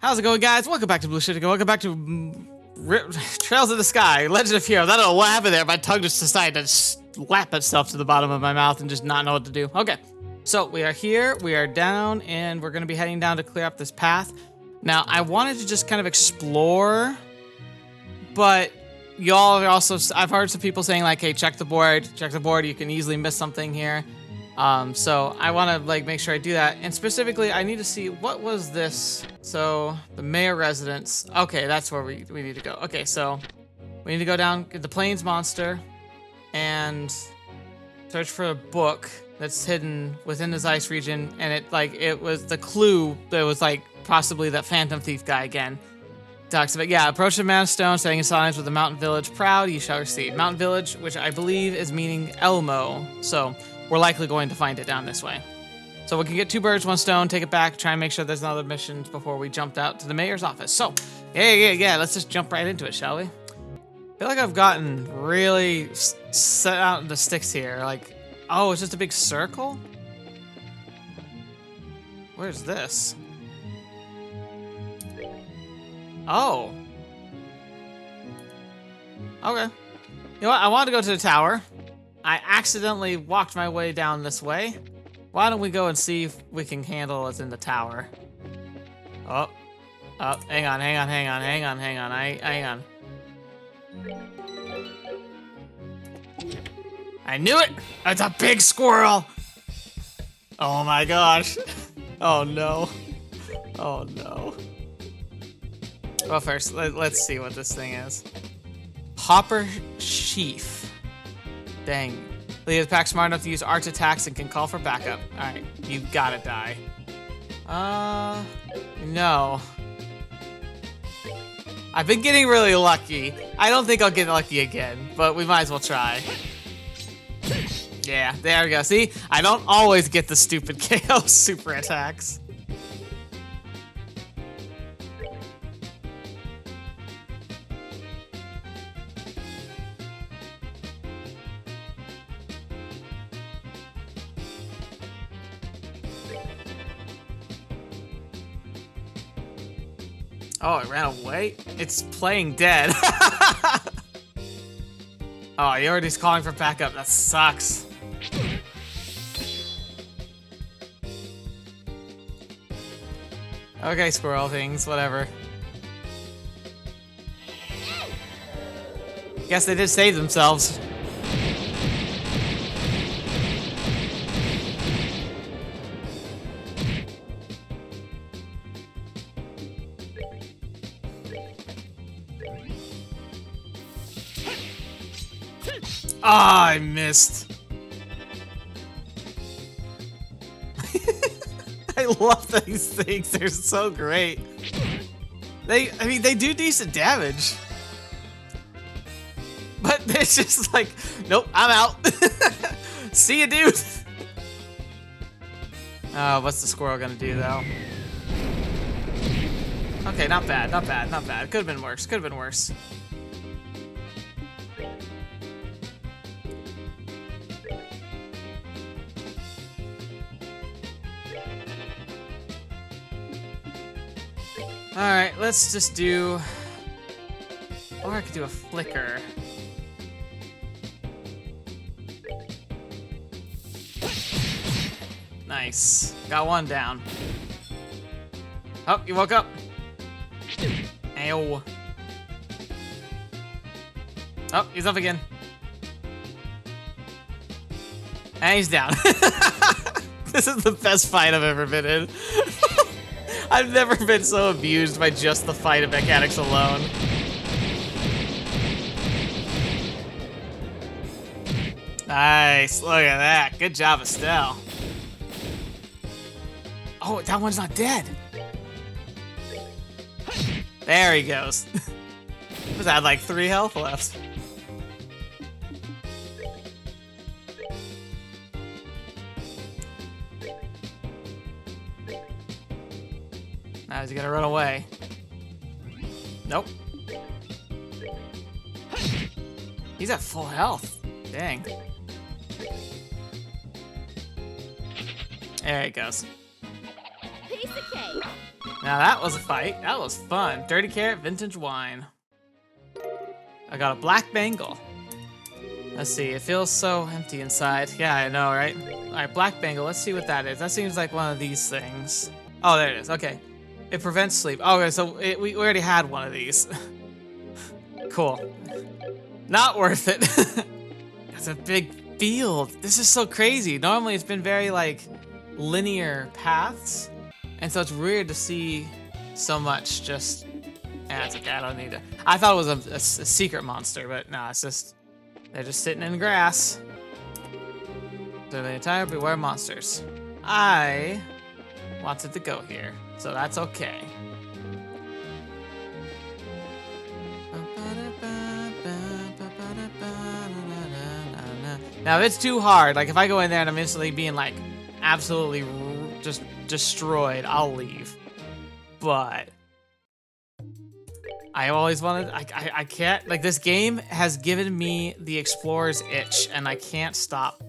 How's it going, guys? Welcome back to TheBlueShifting. Welcome back to Trails of the Sky, Legend of Heroes. I don't know what happened there. My tongue just decided to slap itself to the bottom of my mouth and just not know what to do. Okay, so we are here, we are down, and we're going to be heading down to clear up this path. Now, I wanted to just kind of explore, but y'all are also, I've heard some people saying like, hey, check the board, you can easily miss something here. So I want to like make sure I do that. And specifically, I need to see what was this. So the mayor residence. Okay, that's where we need to go. Okay, so we need to go down, get the plains monster, and search for a book that's hidden within the Zeiss region. And it was the clue that was like possibly that Phantom Thief guy again. Talks about, yeah, approach the Mountain Stone, setting signs with the Mountain Village. Proud, you shall receive. Mountain Village, which I believe is meaning Elmo. So we're likely going to find it down this way. So we can get 2 birds, 1 stone, take it back, try and make sure there's no other missions before we jumped out to the mayor's office. So, yeah, let's just jump right into it, shall we? I feel like I've gotten really set out in the sticks here. Like, oh, it's just a big circle? Where's this? Oh. Okay. You know what? I wanted to go to the tower. I accidentally walked my way down this way. Why don't we go and see if we can handle what's in the tower? Oh, hang on. Hang on. I knew it! It's a big squirrel! Oh my gosh. Oh no. Oh no. Well, first, let's see what this thing is. Hopper Sheaf. Dang. Leah is pack smart enough to use arch attacks and can call for backup. Alright, you gotta die. No. I've been getting really lucky. I don't think I'll get lucky again, but we might as well try. Yeah, there we go. See? I don't always get the stupid KO super attacks. Oh, it ran away? It's playing dead. Oh, he already's calling for backup. That sucks. Okay, squirrel things, whatever. Guess they did save themselves. Ah, I missed. I love these things. They're so great. I mean, they do decent damage. But it's just like, nope, I'm out. See you, dude. Oh, what's the squirrel gonna do, though? Okay, not bad. Could have been worse. Alright, let's just do... Or I could do a flicker. Nice. Got 1 down. Oh, you woke up. Ow. Oh, he's up again. And he's down. This is the best fight I've ever been in. I've never been so abused by just the fight mechanics alone. Nice, look at that. Good job, Estelle. Oh, that one's not dead. There he goes. Does that like 3 health left? Now he's gonna run away. Nope. He's at full health. Dang. There he goes. Piece of cake. Now that was a fight. That was fun. Dirty carrot, vintage wine. I got a black bangle. Let's see, it feels so empty inside. Yeah, I know, right? All right, black bangle, let's see what that is. That seems like one of these things. Oh, there it is, okay. It prevents sleep. Okay, so we already had one of these. Cool. Not worth it. That's a big field. This is so crazy. Normally it's been very like linear paths. And so it's weird to see so much just, it's okay, I don't need it. I thought it was a secret monster, but no, it's just, they're just sitting in grass. So the entire beware monsters. I wanted to go here, so that's okay. Now if it's too hard, like if I go in there and I'm instantly being like absolutely just destroyed, I'll leave. But I always wanted, I can't, like this game has given me the explorer's itch and I can't stop.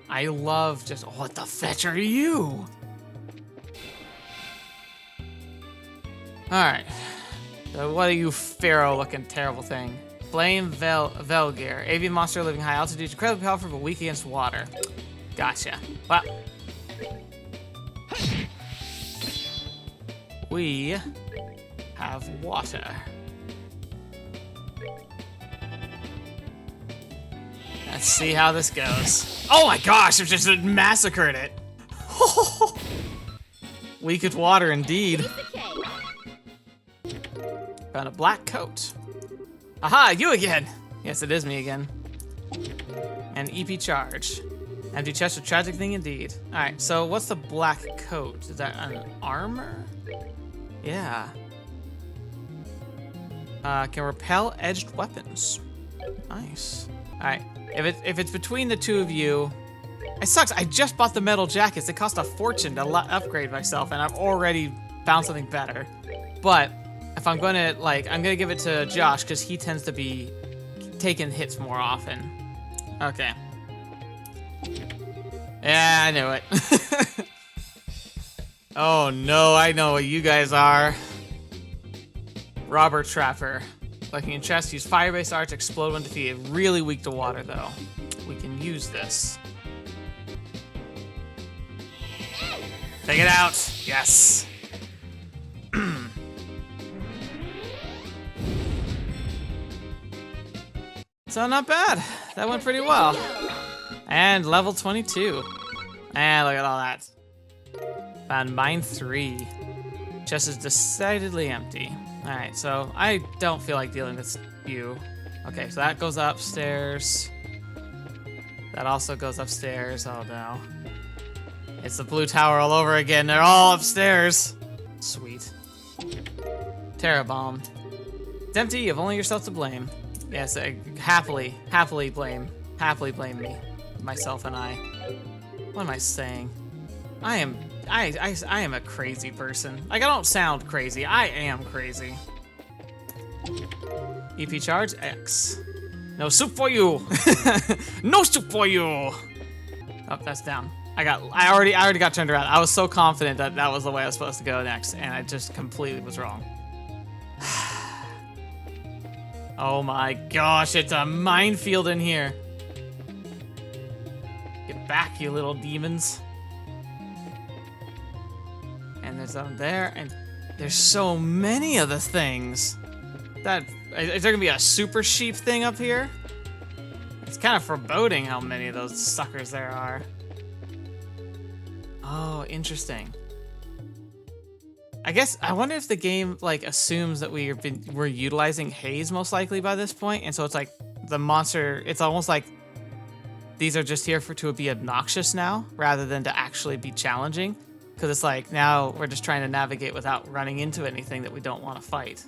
I love just, what the fetch are you? All right, so what are you pharaoh looking terrible thing? Flame Velgear, avian monster living high altitude, incredibly powerful but weak against water. Gotcha. Well, we have water. Let's see how this goes. Oh my gosh, I've just massacred it. Weak at water indeed. Found a black coat. Aha, you again! Yes, it is me again. And EP charge. Empty chest, a tragic thing indeed. Alright, so what's the black coat? Is that an armor? Yeah. Can repel edged weapons. Nice. Alright, if it's between the two of you, it sucks. I just bought the metal jackets. They cost a fortune to upgrade myself, and I've already found something better. But if I'm gonna I'm gonna give it to Josh because he tends to be taking hits more often. Okay. Yeah, I knew it. Oh no, I know what you guys are. Robber Trapper. Looking in chest, use fire-based arts, explode when defeated. Really weak to water though. We can use this. Take it out. Yes. So not bad. That went pretty well. And level 22. And look at all that. Found mine 3. Chest is decidedly empty. Alright, so I don't feel like dealing with you. Okay, so that goes upstairs. That also goes upstairs. Oh no. It's the blue tower all over again. They're all upstairs. Sweet. Terra bomb. It's empty. You have only yourself to blame. Yes, happily blame me, myself and I. What am I saying? I am a crazy person. Like I don't sound crazy. I am crazy. EP charge X. No soup for you. No soup for you. Oh, that's down. I already got turned around. I was so confident that that was the way I was supposed to go next, and I just completely was wrong. Oh my gosh, it's a minefield in here. Get back, you little demons. And there's them there, and there's so many of the things. Is there gonna be a super sheep thing up here? It's kind of foreboding how many of those suckers there are. Oh, interesting. I guess I wonder if the game assumes that we're utilizing haze most likely by this point, and so it's like the monster. It's almost like these are just here to be obnoxious now, rather than to actually be challenging. Because it's like now we're just trying to navigate without running into anything that we don't want to fight.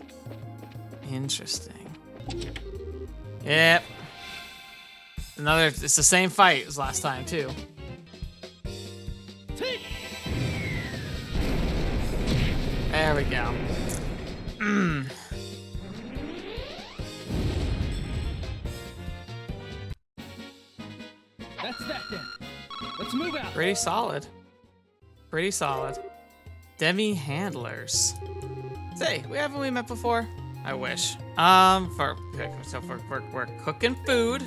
Interesting. Yep. It's the same fight as last time too. There we go. That's that then. Let's move out. Pretty solid. Pretty solid. Demi handlers. Say, haven't we met before? I wish. So we're cooking food.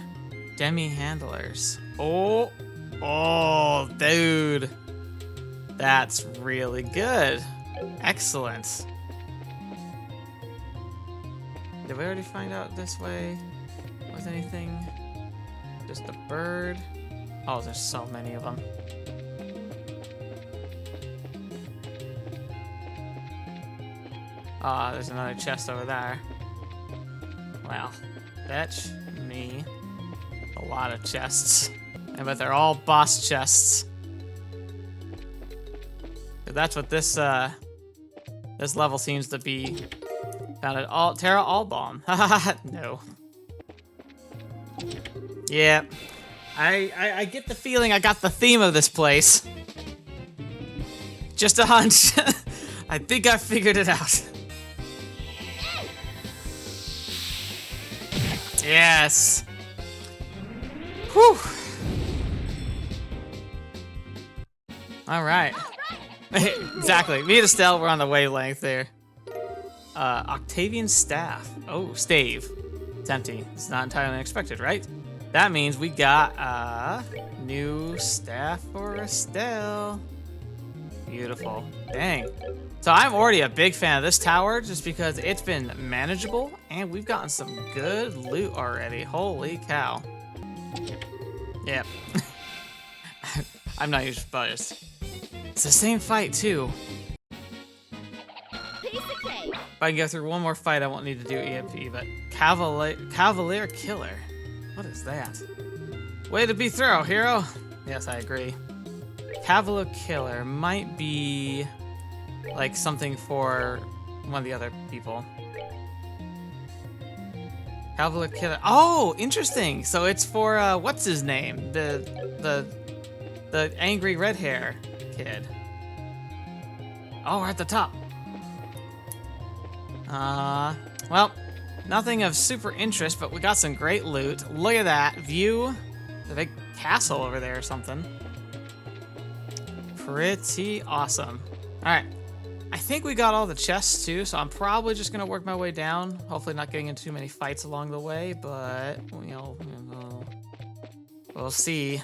Demi handlers. Oh, dude. That's really good. Excellent. Did we already find out this way was anything? Just a bird. Oh, there's so many of them. Ah, there's another chest over there. Well, fetch me a lot of chests. But they're all boss chests. That's what this this level seems to be. Found it all. Terra Allbalm. No. Yeah. I get the feeling I got the theme of this place. Just a hunch. I think I figured it out. Yes. Whew. All right. Exactly. Me and Estelle were on the wavelength there. Octavian staff. Oh, stave. It's empty. It's not entirely unexpected, right? That means we got a new staff for Estelle. Beautiful. Dang. So I'm already a big fan of this tower just because it's been manageable and we've gotten some good loot already. Holy cow. Yep. I'm not usually biased. It's the same fight too. If I can go through one more fight, I won't need to do EMP, but Cavalier Killer. What is that? Way to be thorough, hero. Yes, I agree. Cavalier Killer might be like something for one of the other people. Cavalier Killer. Oh, interesting. So it's for what's his name? The angry red hair kid. Oh, we're at the top. Well, nothing of super interest, but we got some great loot. Look at that view. The big castle over there or something. Pretty awesome. All right. I think we got all the chests too, so I'm probably just gonna work my way down. Hopefully not getting into too many fights along the way, but we'll see.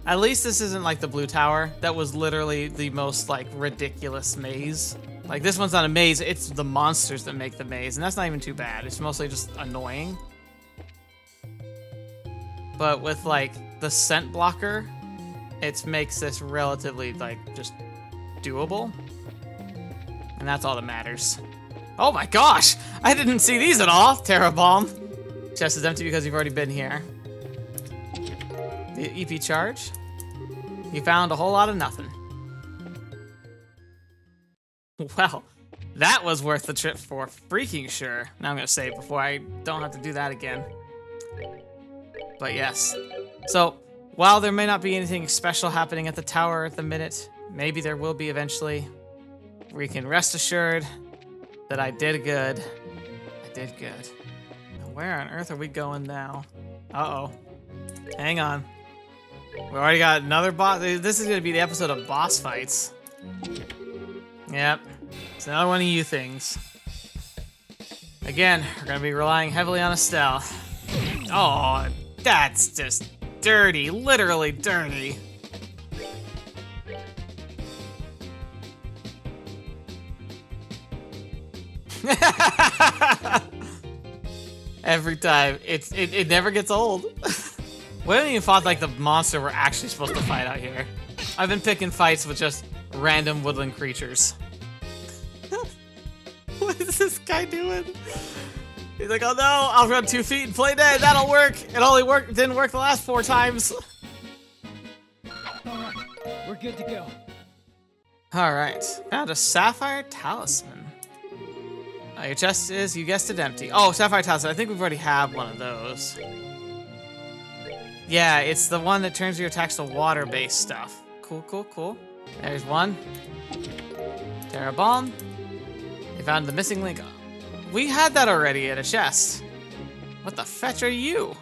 At least this isn't like the blue tower. That was literally the most like ridiculous maze. Like this one's not a maze, it's the monsters that make the maze, and that's not even too bad. It's mostly just annoying. But with like the scent blocker, it makes this relatively like just doable. And that's all that matters. Oh my gosh! I didn't see these at all! Terra Bomb. Chest is empty because you've already been here. The EP charge. You found a whole lot of nothing. Well, that was worth the trip for freaking sure. Now I'm gonna save before I don't have to do that again. But yes. So, while there may not be anything special happening at the tower at the minute, maybe there will be eventually. We can rest assured that I did good. I did good. Now, where on earth are we going now? Uh-oh. Hang on. We already got another boss. This is going to be the episode of boss fights. Yep. It's another one of you things. Again, we're going to be relying heavily on Estelle. Oh, that's just dirty. Literally dirty. Every time. It never gets old. We haven't even fought like the monster we're actually supposed to fight out here. I've been picking fights with just random woodland creatures. What is this guy doing? He's like, oh no, I'll run 2 feet and play dead. That'll work. It only didn't work the last 4 times. Alright, we're good to go. Alright, found a sapphire talisman. Your chest is, you guessed it, empty. Oh, sapphire talisman. I think we've already have one of those. Yeah, it's the one that turns your attacks to water-based stuff. Cool, cool, cool. There's one. Terra Bomb. We found the missing link. We had that already at a chest. What the fetch are you?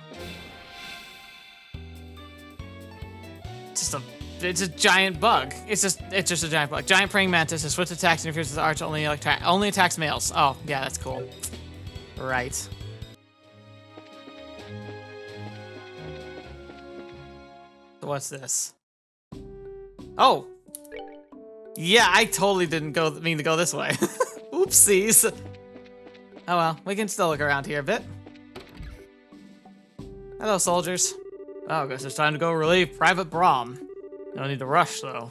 Just a it's a giant bug. It's just a giant bug. Giant praying mantis. A swift attacks interferes with the arch. Only attacks males. Oh yeah, that's cool. Right. What's this? Oh. Yeah, I totally didn't mean to go this way. Oopsies. Oh well, we can still look around here a bit. Hello, soldiers. Oh, I guess it's time to go relieve Private Brahm. No need to rush, though.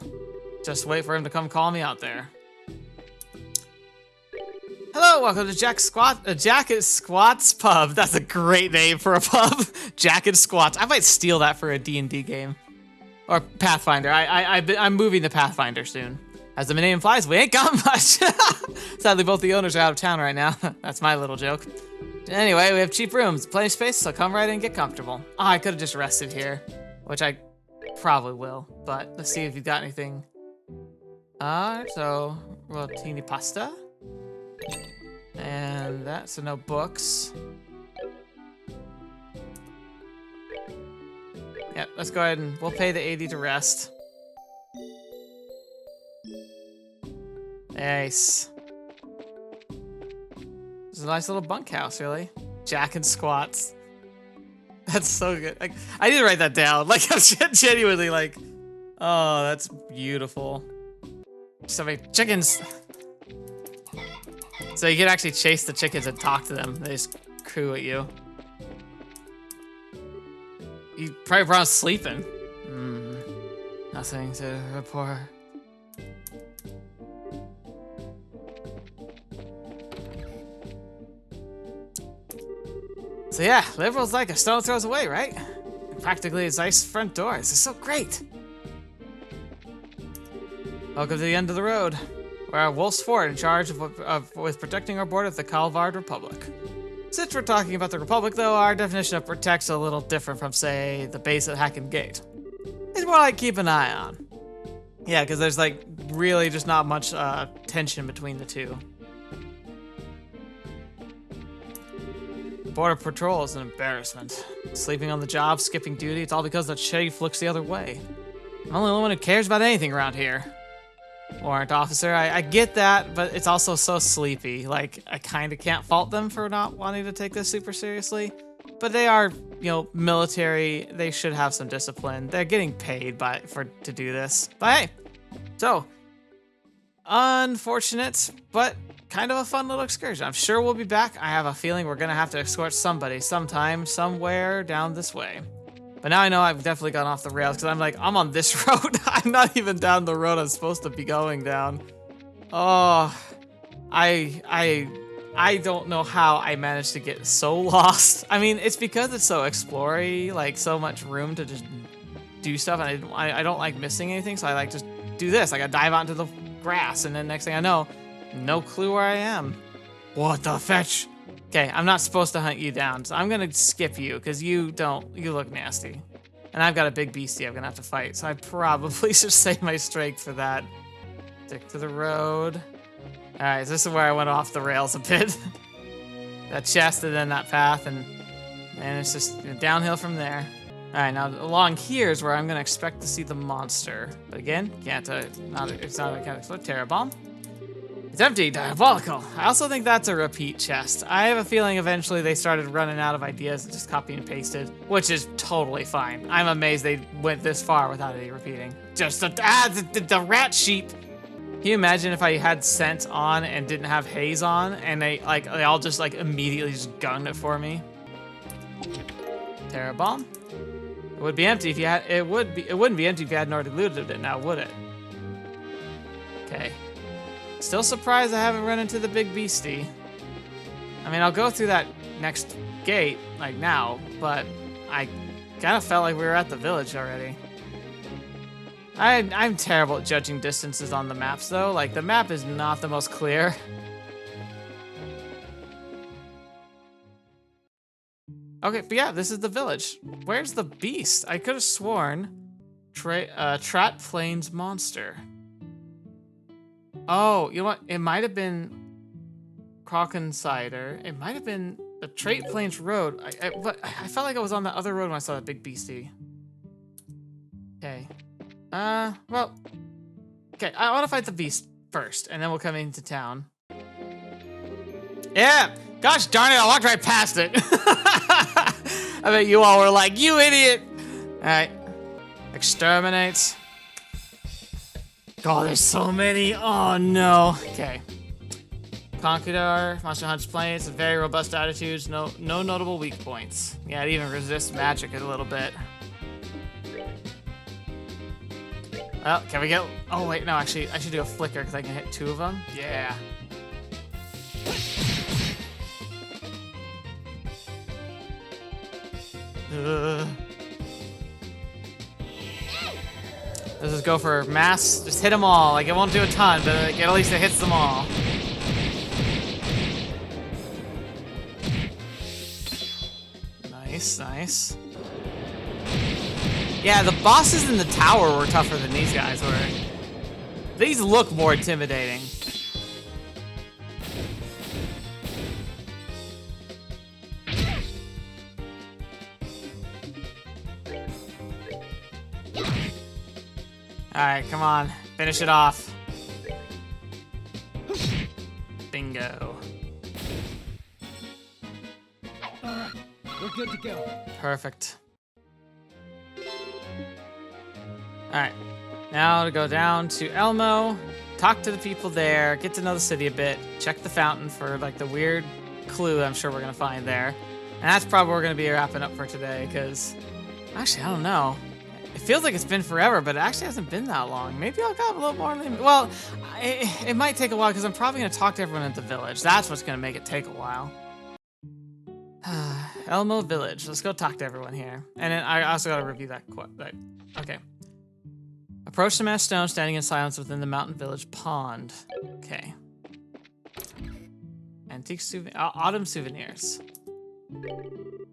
Just wait for him to come call me out there. Hello, welcome to Jacket Squats Pub. That's a great name for a pub. Jacket Squats. I might steal that for a D&D game. Or Pathfinder. I'm moving to Pathfinder soon. As the name implies, we ain't got much. Sadly, both the owners are out of town right now. That's my little joke. Anyway, we have cheap rooms, plenty of space, so come right in and get comfortable. Oh, I could have just rested here, which I probably will, but let's see if you've got anything. So, rotini pasta. And that, so no books. Yep, let's go ahead and we'll pay the 80 to rest. Nice. It's a nice little bunkhouse, really. Jack and squats. That's so good. Like, I need to write that down. Like, I'm genuinely like, oh, that's beautiful. So many chickens. So you can actually chase the chickens and talk to them. They just coo at you. You probably sleeping. Nothing to report. So yeah, Liberl's like a stone throws away, right? Practically a Zeiss front door. This is so great. Welcome to the end of the road. We're Wolf's Fort in charge with protecting our border of the Calvard Republic. Since we're talking about the Republic, though, our definition of protect's a little different from, say, the base at Hacken Gate. It's more like keep an eye on. Yeah, because there's like really just not much tension between the two. Border patrol is an embarrassment. Sleeping on the job, skipping duty, it's all because that chief looks the other way. I'm the only one who cares about anything around here. Warrant officer, I get that, but it's also so sleepy. Like, I kind of can't fault them for not wanting to take this super seriously. But they are, you know, military. They should have some discipline. They're getting paid to do this. But hey, so, unfortunate, but kind of a fun little excursion. I'm sure we'll be back. I have a feeling we're gonna have to escort somebody sometime, somewhere down this way. But now I know I've definitely gone off the rails because I'm on this road. I'm not even down the road I'm supposed to be going down. Oh, I don't know how I managed to get so lost. I mean, it's because it's so explory, like so much room to just do stuff, and I don't like missing anything, so I like just do this. Like I dive out into the grass, and then next thing I know, no clue where I am. What the fetch? Okay, I'm not supposed to hunt you down, so I'm gonna skip you because you look nasty. And I've got a big beastie I'm gonna have to fight, so I probably should save my strength for that. Stick to the road. Alright, so this is where I went off the rails a bit. That chest and then that path, and it's just downhill from there. Alright, now along here is where I'm gonna expect to see the monster. But again, it's not a kind of terror bomb. It's empty, diabolical. I also think that's a repeat chest. I have a feeling eventually they started running out of ideas and just copy and pasted, which is totally fine. I'm amazed they went this far without any repeating. Just the rat sheep. Can you imagine if I had scent on and didn't have haze on, and they all just immediately just gunned it for me? Terror bomb. It would be empty if you had. It wouldn't be empty if you hadn't already looted it. Now would it? Okay. Still surprised I haven't run into the big beastie. I mean, I'll go through that next gate, like now, but I kind of felt like we were at the village already. I'm terrible at judging distances on the maps, though. Like, the map is not the most clear. Okay, but yeah, this is the village. Where's the beast? I could have sworn Trat Plains monster. Oh, you know what? It might have been Kraken Cider. It might have been the Trait Plains Road. I felt like I was on the other road when I saw that big beastie. Okay. Well, okay, I want to fight the beast first, and then we'll come into town. Yeah, gosh darn it, I walked right past it. I bet you all were like, you idiot. All right, exterminate. God, there's so many. Oh no. Okay. Conqueror, Monster Hunter's planes, very robust attitudes, no notable weak points. Yeah, it even resists magic a little bit. Well, can we get... Oh, wait, no, actually, I should do a flicker because I can hit 2 of them. Yeah. Let's just go for mass. Just hit them all. Like, it won't do a ton, but like, at least it hits them all. Nice, nice. Yeah, the bosses in the tower were tougher than these guys were. These look more intimidating. Alright, come on. Finish it off. Bingo. Alright, we're good to go. Perfect. Alright, now to go down to Elmo, talk to the people there, get to know the city a bit, check the fountain for like the weird clue I'm sure we're gonna find there. And that's probably what we're gonna be wrapping up for today, because actually, I don't know. It feels like it's been forever, but it actually hasn't been that long. Maybe I'll got a little more. Well, it might take a while because I'm probably gonna talk to everyone at the village. That's what's gonna make it take a while. Elmo Village. Let's go talk to everyone here. And then I also gotta review that quote. Okay. Approach the masked stone standing in silence within the mountain village pond. Okay. Antique autumn souvenirs.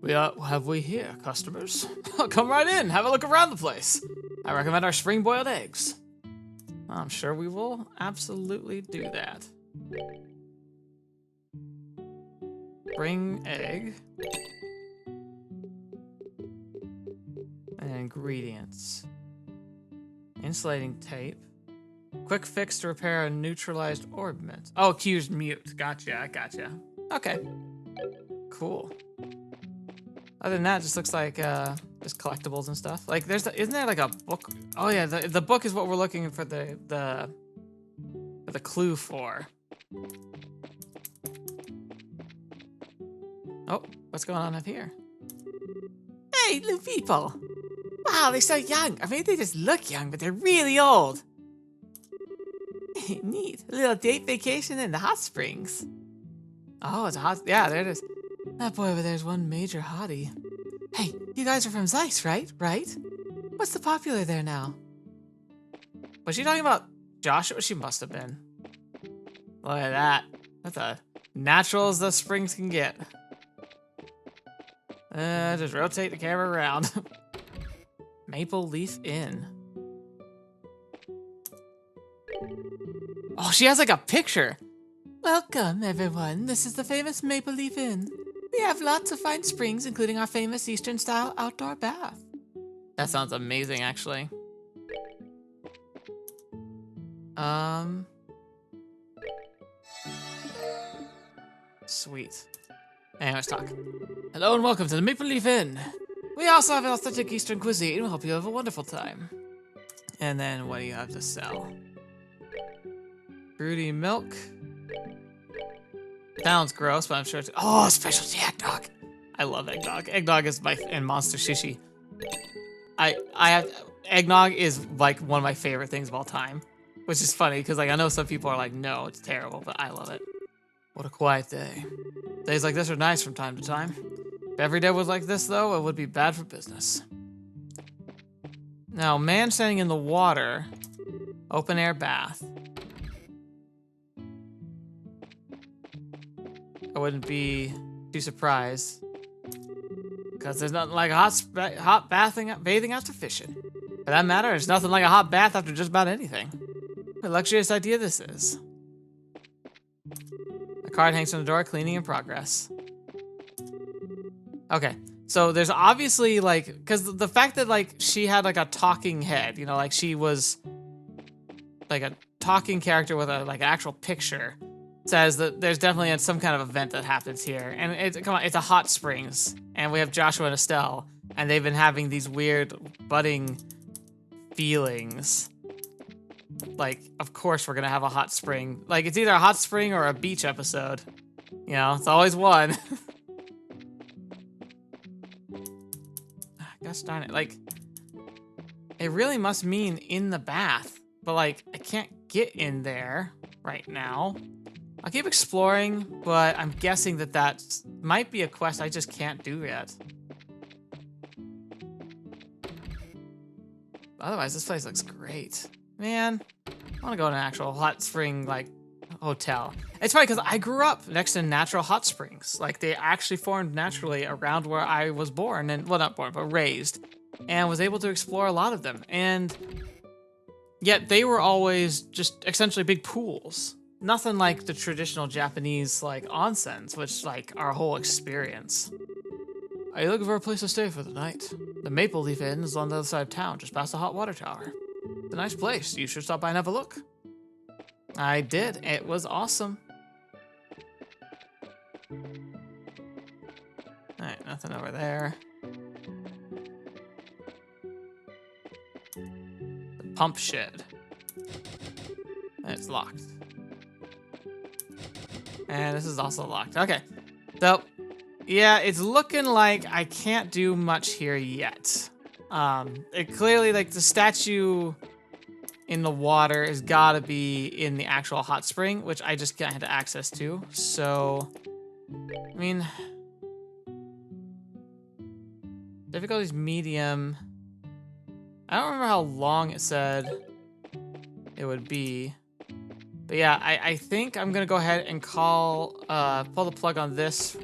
Have we here, customers? Come right in, have a look around the place. I recommend our spring boiled eggs. I'm sure we will absolutely do that. Spring egg. And ingredients. Insulating tape. Quick fix to repair a neutralized orbment. Oh, Q's mute. Gotcha, I gotcha. Okay. Cool. Other than that, it just looks like just collectibles and stuff. Like, isn't there like a book? Oh yeah, the book is what we're looking for the clue for. Oh, what's going on up here? Hey, new people! Wow, they're so young. I mean, they just look young, but they're really old. Neat. A little date vacation in the hot springs. Oh, it's a hot... Yeah, there it is. That boy over there is one major hottie. Hey, you guys are from Zeiss, right? Right? What's the popular there now? Was she talking about Joshua? She must have been. Look at that. That's as natural as the springs can get. Just rotate the camera around. Maple Leaf Inn. Oh, she has like a picture. Welcome, everyone. This is the famous Maple Leaf Inn. We have lots of fine springs, including our famous Eastern-style outdoor bath. That sounds amazing, actually. Sweet. Anyway, let's talk. Hello and welcome to the Maple Leaf Inn. We also have authentic Eastern cuisine. We'll hope you have a wonderful time. And then, what do you have to sell? Fruity milk. Sounds gross, but I'm sure it's... Oh, specialty eggnog. I love eggnog. Eggnog is and Monster Sushi. I have... Eggnog is like one of my favorite things of all time. Which is funny, because like I know some people are like, no, it's terrible, but I love it. What a quiet day. Days like this are nice from time to time. If every day was like this, though, it would be bad for business. Now, man standing in the water. Open air bath. I wouldn't be too surprised. Because there's nothing like a hot bathing after fishing. For that matter, there's nothing like a hot bath after just about anything. What a luxurious idea this is. A card hangs on the door, cleaning in progress. Okay, So there's obviously like, because the fact that like she had like a talking head, you know, like she was like a talking character with a like actual picture, says that there's definitely some kind of event that happens here. And it's a hot springs, and we have Joshua and Estelle, and they've been having these weird budding feelings. Like, of course we're gonna have a hot spring. Like, it's either a hot spring or a beach episode. You know, it's always one. Gosh darn it. Like, it really must mean in the bath. But, like, I can't get in there right now. I'll keep exploring, but I'm guessing that might be a quest I just can't do yet. Otherwise, this place looks great. Man, I want to go to an actual hot spring, like, hotel. It's funny because I grew up next to natural hot springs. Like, they actually formed naturally around where I was born, and, well, not born, but raised, and was able to explore a lot of them. And yet they were always just essentially big pools. Nothing like the traditional Japanese, like, onsens, which, like, our whole experience. Are you looking for a place to stay for the night? The Maple Leaf Inn is on the other side of town, just past the hot water tower. It's a nice place. You should stop by and have a look. I did. It was awesome. Alright, nothing over there. The pump shed. It's locked. And this is also locked. Okay. So, yeah, it's looking like I can't do much here yet. It clearly, like, the statue in the water has got to be in the actual hot spring, which I just can't have access to. So, I mean, difficulty's medium. I don't remember how long it said it would be. But yeah, I think I'm gonna go ahead and pull the plug on this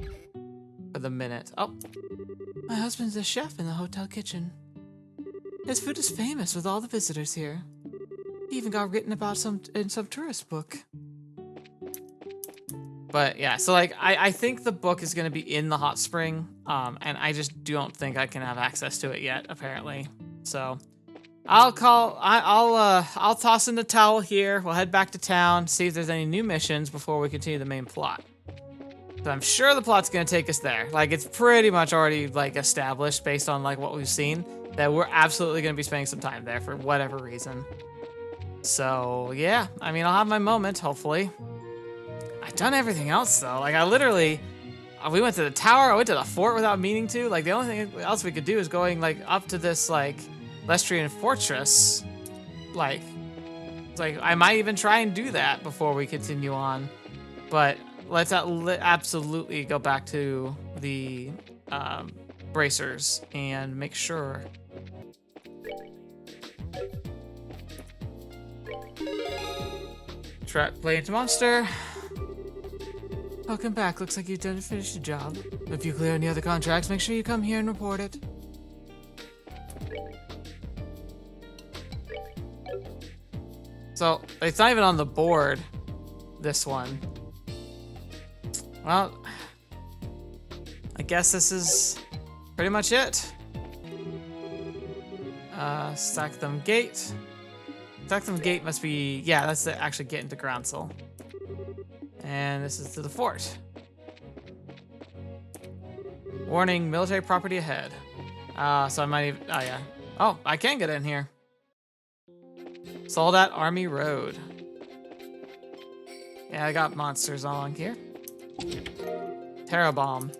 for the minute. Oh, my husband's a chef in the hotel kitchen. His food is famous with all the visitors here. He even got written about in some tourist book. But yeah, so like I think the book is gonna be in the hot spring, and I just don't think I can have access to it yet, apparently. So I'll toss in the towel here. We'll head back to town, see if there's any new missions before we continue the main plot. But I'm sure the plot's gonna take us there. Like, it's pretty much already like established based on like what we've seen that we're absolutely gonna be spending some time there for whatever reason. So yeah, I mean, I'll have my moment, hopefully. I've done everything else though. Like, I literally, we went to the tower, I went to the fort without meaning to. Like, the only thing else we could do is going like up to this like Lestrian fortress. Like, it's like I might even try and do that before we continue on. But let's absolutely go back to the bracers and make sure. Play into monster. Welcome back. Looks like you've done finished the job. If you clear any other contracts, make sure you come here and report it. So, it's not even on the board, this one. Well, I guess this is pretty much it. Stacktham Gate. Stacktham Gate must be, yeah, that's to actually get into Groundsel. And this is to the fort. Warning, military property ahead. So I might even, oh yeah. Oh, I can get in here. Soldat Army Road. Yeah, I got monsters along here. Terra Bomb.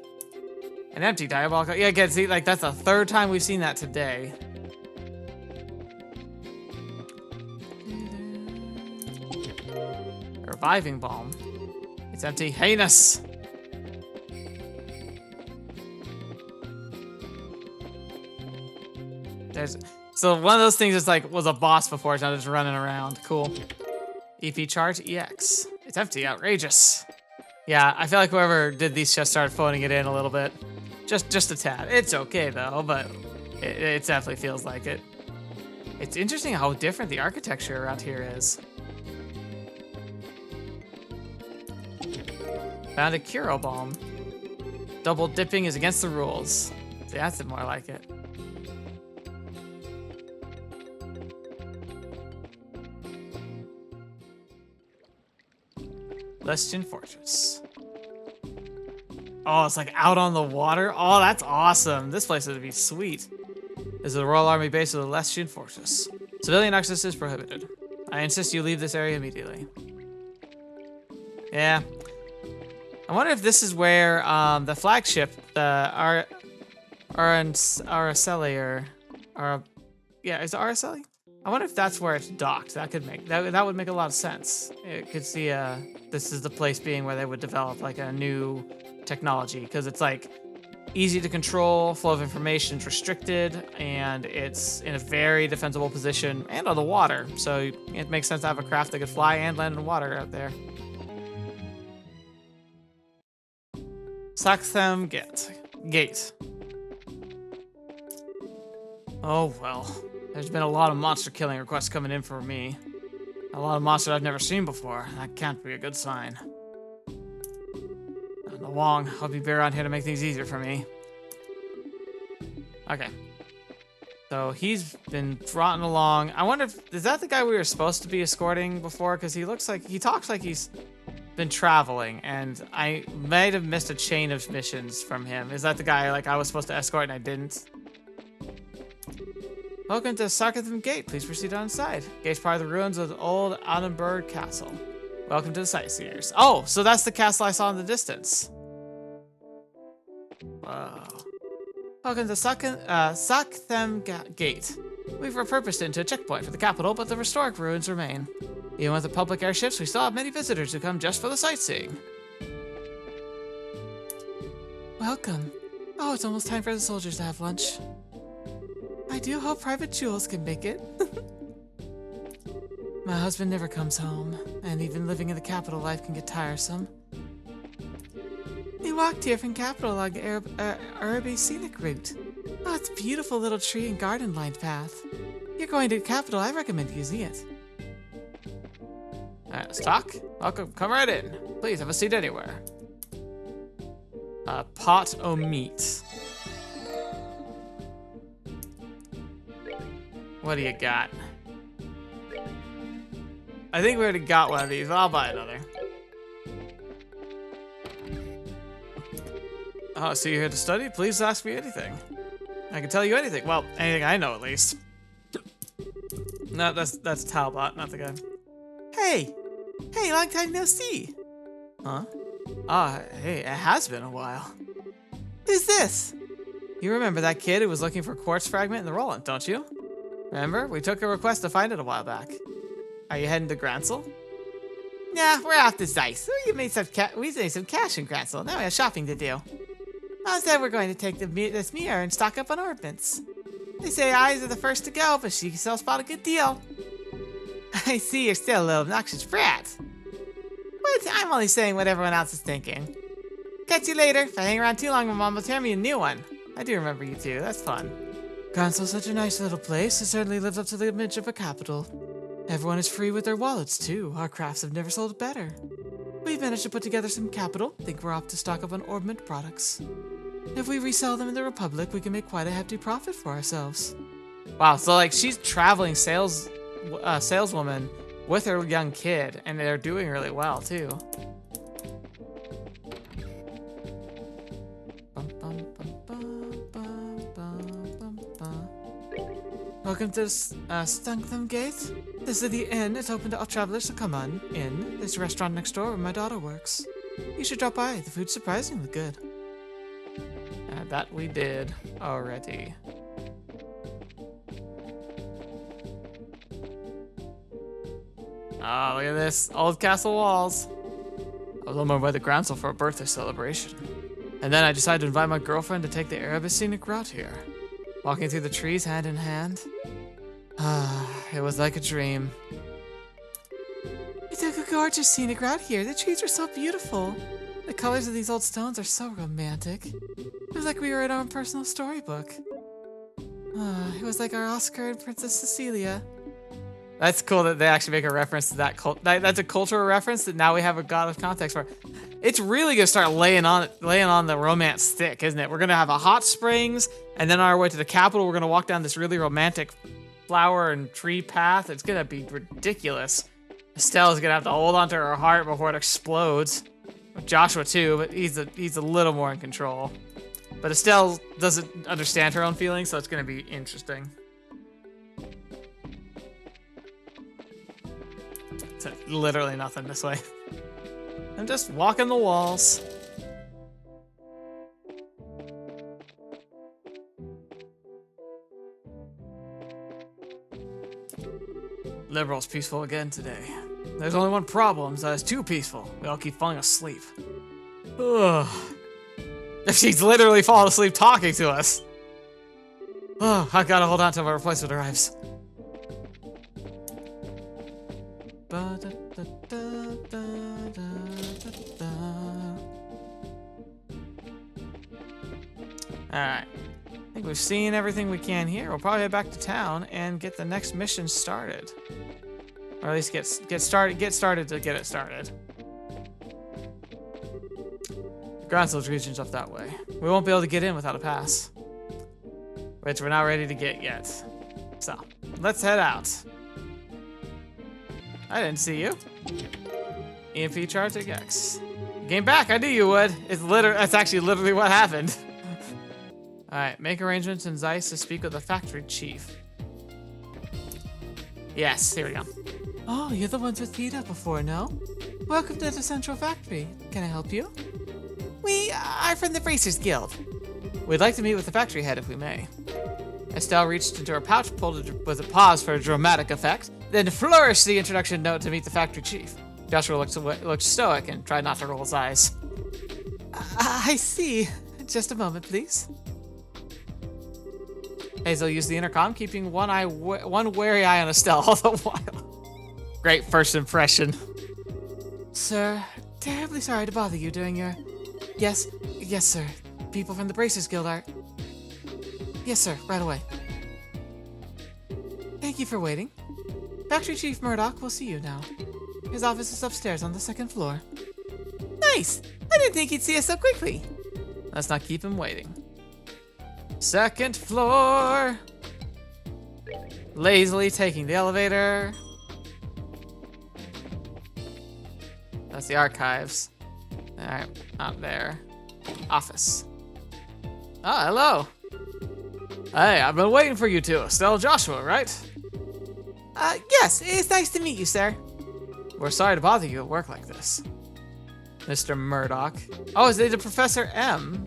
An empty diabolical, yeah, again, see, like, that's the third time we've seen that today. Reviving Bomb. It's empty. Heinous! So one of those things is like, was a boss before, it's now just running around. Cool. EP Charge EX. It's empty. Outrageous. Yeah, I feel like whoever did these just started phoning it in a little bit. Just a tad. It's okay though, but it definitely feels like it. It's interesting how different the architecture around here is. Found a Kuro Bomb. Double dipping is against the rules. That's more like it. Lestion Fortress. Oh, it's like out on the water. Oh, that's awesome. This place would be sweet. This is the Royal Army base of the Lestion Fortress. Civilian access is prohibited. I insist you leave this area immediately. Yeah. I wonder if this is where the flagship, the Araceli yeah, is it Araceli? I wonder if that's where it's docked. That would make a lot of sense. It could see this is the place being where they would develop like a new technology, because it's like easy to control, flow of information is restricted, and it's in a very defensible position and on the water. So it makes sense to have a craft that could fly and land in water out there. Saxham Gate. Oh well. There's been a lot of monster killing requests coming in for me. A lot of monsters I've never seen before. That can't be a good sign. No Wong, I'll be around here to make things easier for me. Okay. So he's been trotting along. I wonder if, is that the guy we were supposed to be escorting before? Because he talks like he's been traveling, and I might have missed a chain of missions from him. Is that the guy like I was supposed to escort and I didn't? Welcome to Sacketham Gate. Please proceed on inside. Gate's part of the ruins of the old Annenberg Castle. Welcome to the sightseers. Oh, so that's the castle I saw in the distance. Wow. Welcome to Sacketham Gate. We've repurposed it into a checkpoint for the capital, but the historic ruins remain. Even with the public airships, we still have many visitors who come just for the sightseeing. Welcome. Oh, it's almost time for the soldiers to have lunch. I do hope Private Jules can make it. My husband never comes home, and even living in the capital life can get tiresome. We walked here from capital along the Arabi scenic route. Oh, it's a beautiful little tree and garden lined path. You're going to the capital, I recommend using it. Alright, let's talk. Welcome, come right in. Please have a seat anywhere. Pot o' meat. What do you got? I think we already got one of these, but I'll buy another. Oh, so you're here to study? Please ask me anything. I can tell you anything. Well, anything I know at least. No, that's Talbot, not the guy. Hey! Hey, long time no see! Huh? Ah, hey, it has been a while. Who's this? You remember that kid who was looking for a quartz fragment in the Roland, don't you? Remember? We took a request to find it a while back. Are you heading to Gransel? Nah, we're off to Zeiss. We made some cash in Gransel. Now we have shopping to do. Instead, we're going to take this mirror and stock up on ornaments. They say eyes are the first to go, but she can still spot a good deal. I see you're still a little obnoxious brat. But I'm only saying what everyone else is thinking. Catch you later. If I hang around too long, my mom will tear me a new one. I do remember you too. That's fun. Gransel's such a nice little place. It certainly lives up to the image of a capital. Everyone is free with their wallets too. Our crafts have never sold better. We've managed to put together some capital. Think we're off to stock up on ornament products. If we resell them in the Republic, we can make quite a hefty profit for ourselves. Wow, so like she's traveling saleswoman with her young kid, and they're doing really well too. Welcome to Sacketham Gate. This is the inn. It's open to all travelers, so come on in. There's a restaurant next door where my daughter works. You should drop by. The food's surprisingly good. That we did already. Oh, look at this. Old castle walls. I was on my way to Gransel for a birthday celebration. And then I decided to invite my girlfriend to take the Arabi scenic route here. Walking through the trees hand in hand. It was like a dream. We took a gorgeous scenic route here. The trees are so beautiful. The colors of these old stones are so romantic. It was like we were in our own personal storybook. It was like our Oscar and Princess Cecilia. That's cool that they actually make a reference to that. That's a cultural reference that now we have a god of context for. It's really gonna start laying on the romance thick, isn't it? We're gonna have a hot springs, and then on our way to the capital, we're gonna walk down this really romantic flower and tree path. It's gonna be ridiculous. Estelle's gonna have to hold onto her heart before it explodes. Joshua too, but he's a little more in control. But Estelle doesn't understand her own feelings, so it's gonna be interesting. It's literally nothing this way. I'm just walking the walls. Liberl's peaceful again today. There's only one problem, so it's too peaceful. We all keep falling asleep. Ugh. She's literally falling asleep talking to us. Oh, I've got to hold on till my replacement arrives. Alright. I think we've seen everything we can here. We'll probably head back to town and get the next mission started. Or at least get started to get it started. The Groundsels region's up that way. We won't be able to get in without a pass. Which we're not ready to get yet. So, let's head out. I didn't see you. EMP charge at Gex. You came back, I knew you would. That's actually literally what happened. Alright, make arrangements in Zeiss to speak with the factory chief. Yes, here we go. Oh, you're the ones with Peter before, no? Welcome to the Central Factory. Can I help you? We are from the Bracers Guild. We'd like to meet with the factory head if we may. Estelle reached into her pouch, pulled it with a pause for a dramatic effect, then flourished the introduction note to meet the factory chief. Joshua looked stoic and tried not to roll his eyes. I see. Just a moment, please. Hazel used the intercom, keeping one wary eye on Estelle all the while. Great first impression. Sir, terribly sorry to bother you during your... Yes, sir. People from the Bracers Guild are... Yes, sir, right away. Thank you for waiting. Factory Chief Murdoch will see you now. His office is upstairs on the second floor. Nice! I didn't think he'd see us so quickly. Let's not keep him waiting. Second floor. Lazily taking the elevator. That's the archives. Alright, out there. Office. Oh, hello. Hey, I've been waiting for you two. Estelle Joshua, right? Yes, it's nice to meet you, sir. We're sorry to bother you at work like this. Mr. Murdoch. Oh, is it the Professor M?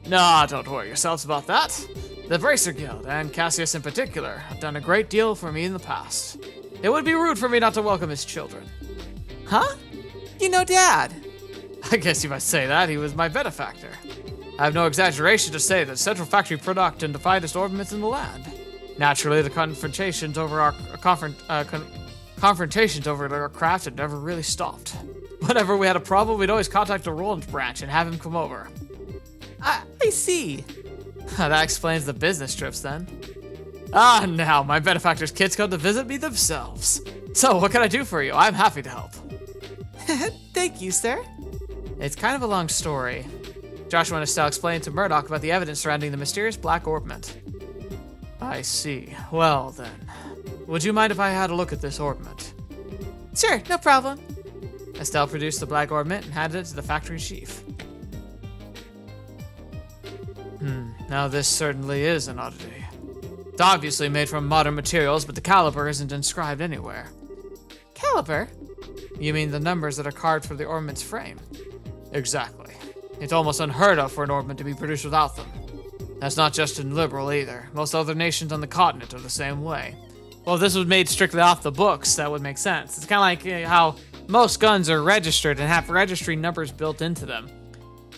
No, don't worry yourselves about that. The Bracer Guild, and Cassius in particular, have done a great deal for me in the past. It would be rude for me not to welcome his children. Huh? You know Dad? I guess you might say that. He was my benefactor. I have no exaggeration to say that Central Factory product and the finest ornaments in the land. Naturally, the confrontations over our craft had never really stopped. Whenever we had a problem, we'd always contact the Roland branch and have him come over. I see. That explains the business trips then. Now my benefactor's kids come to visit me themselves. So what can I do for you? I'm happy to help. Thank you, sir. It's kind of a long story. Joshua and Estelle explained to Murdoch about the evidence surrounding the mysterious black orbment. I see. Well then, would you mind if I had a look at this orbment? Sure, no problem. Estelle produced the black orbment and handed it to the factory chief. Now this certainly is an oddity. It's obviously made from modern materials, but the caliber isn't inscribed anywhere. Caliber? You mean the numbers that are carved for the ornament's frame? Exactly. It's almost unheard of for an ornament to be produced without them. That's not just in Liberl either. Most other nations on the continent are the same way. Well, if this was made strictly off the books, that would make sense. It's kind of like how most guns are registered and have registry numbers built into them.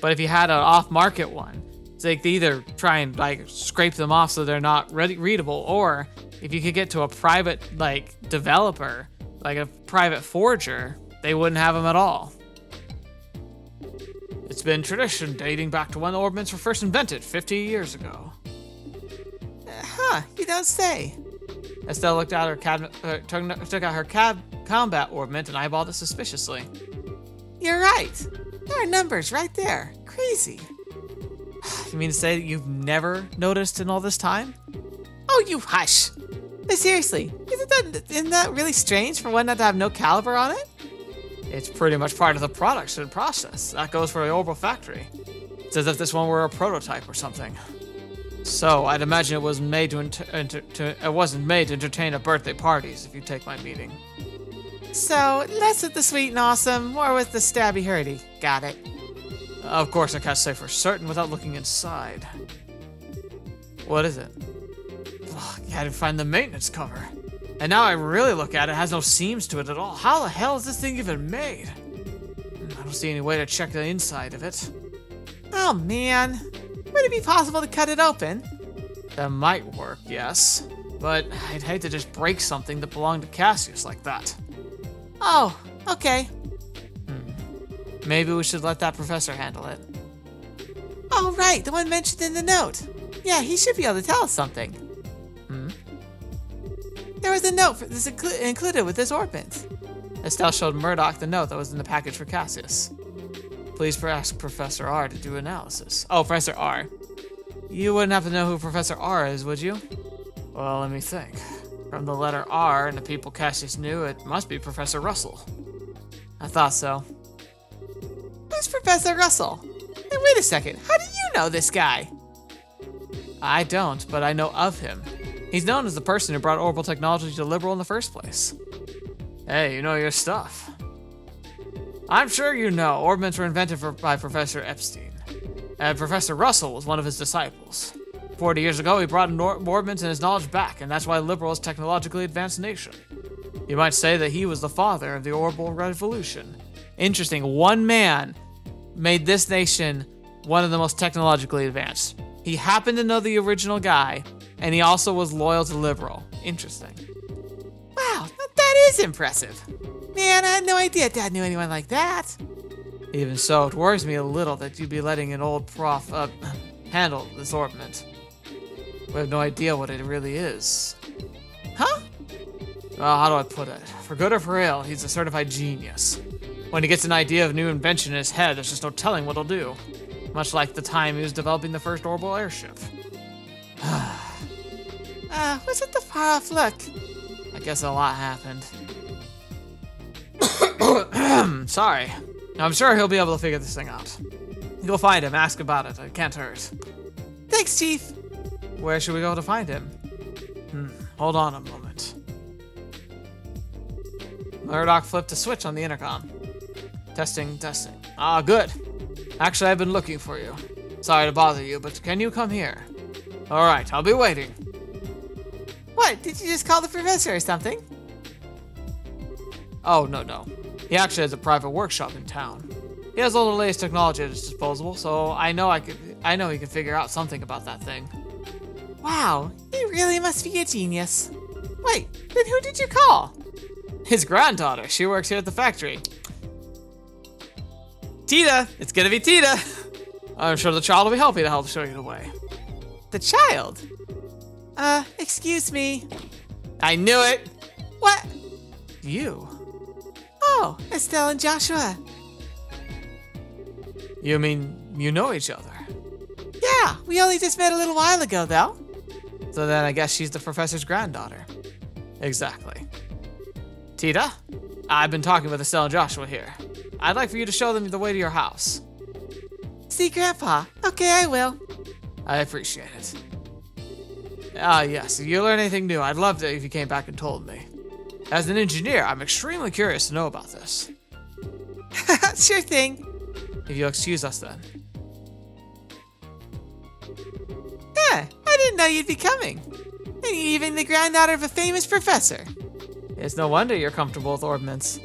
But if you had an off-market one, it's like they either try and scrape them off so they're not readable, or if you could get to a private developer, like a private forger, they wouldn't have them at all. It's been tradition dating back to when the ornaments were first invented 50 years ago. You don't say. Estelle looked out took out her combat ornament and eyeballed it suspiciously. You're right. There are numbers right there. Crazy. You mean to say that you've never noticed in all this time? Oh, you hush. But seriously, isn't that really strange for one not to have no caliber on it? It's pretty much part of the production process. That goes for the Orbal factory. It's as if this one were a prototype or something. So I'd imagine it was made it wasn't made to entertain at birthday parties, if you take my meaning. So less with the sweet and awesome, more with the stabby hurdy. Got it. Of course, I can't say for certain without looking inside. What is it? Ugh, I had to find the maintenance cover. And now I really look at it, it has no seams to it at all. How the hell is this thing even made? I don't see any way to check the inside of it. Oh man, would it be possible to cut it open? That might work, yes. But I'd hate to just break something that belonged to Cassius like that. Oh, okay. Maybe we should let that professor handle it. Oh right, the one mentioned in the note. Yeah, he should be able to tell us something. There was a note for this included with this orbit. Estelle showed Murdoch the note that was in the package for Cassius. Please ask Professor R to do analysis. Oh, Professor R. You wouldn't happen to know who Professor R is, would you? Well, let me think. From the letter R and the people Cassius knew, it must be Professor Russell. I thought so. Who's Professor Russell? Hey, wait a second. How do you know this guy? I don't, but I know of him. He's known as the person who brought orbital technology to Liberl in the first place. Hey, you know your stuff. I'm sure you know, orbments were invented by Professor Epstein. And Professor Russell was one of his disciples. 40 years ago, he brought orbments and his knowledge back, and that's why Liberl is a technologically advanced nation. You might say that he was the father of the Orbal Revolution. Interesting, one man made this nation one of the most technologically advanced. He happened to know the original guy, and he also was loyal to Liberl. Interesting. Wow, that is impressive. Man, I had no idea Dad knew anyone like that. Even so, it worries me a little that you'd be letting an old prof handle this orbment. We have no idea what it really is. Huh? Well, how do I put it? For good or for ill, he's a certified genius. When he gets an idea of new invention in his head, there's just no telling what he'll do. Much like the time he was developing the first orbital airship. Was it the far-off look? I guess a lot happened. Sorry. I'm sure he'll be able to figure this thing out. Go find him, ask about it. It can't hurt. Thanks, Chief. Where should we go to find him? Hold on a moment. Murdoch flipped a switch on the intercom. Testing. Ah, good. Actually, I've been looking for you. Sorry to bother you, but can you come here? All right, I'll be waiting. What, did you just call the professor or something? Oh, no. He actually has a private workshop in town. He has all the latest technology at his disposal, so I know he can figure out something about that thing. Wow, he really must be a genius. Wait, then who did you call? His granddaughter. She works here at the factory. Tita! It's gonna be Tita! I'm sure the child will be happy to help show you the way. The child? Excuse me. I knew it! What? You? Oh, Estelle and Joshua. You mean you know each other? Yeah, we only just met a little while ago, though. So then I guess she's the professor's granddaughter. Exactly. Tita, I've been talking with Estelle and Joshua here. I'd like for you to show them the way to your house. See, Grandpa? Okay, I will. I appreciate it. Yes, if you learn anything new, I'd love it if you came back and told me. As an engineer, I'm extremely curious to know about this. Sure thing. If you'll excuse us then. Yeah, I didn't know you'd be coming. And you're even the granddaughter of a famous professor. It's no wonder you're comfortable with orbments.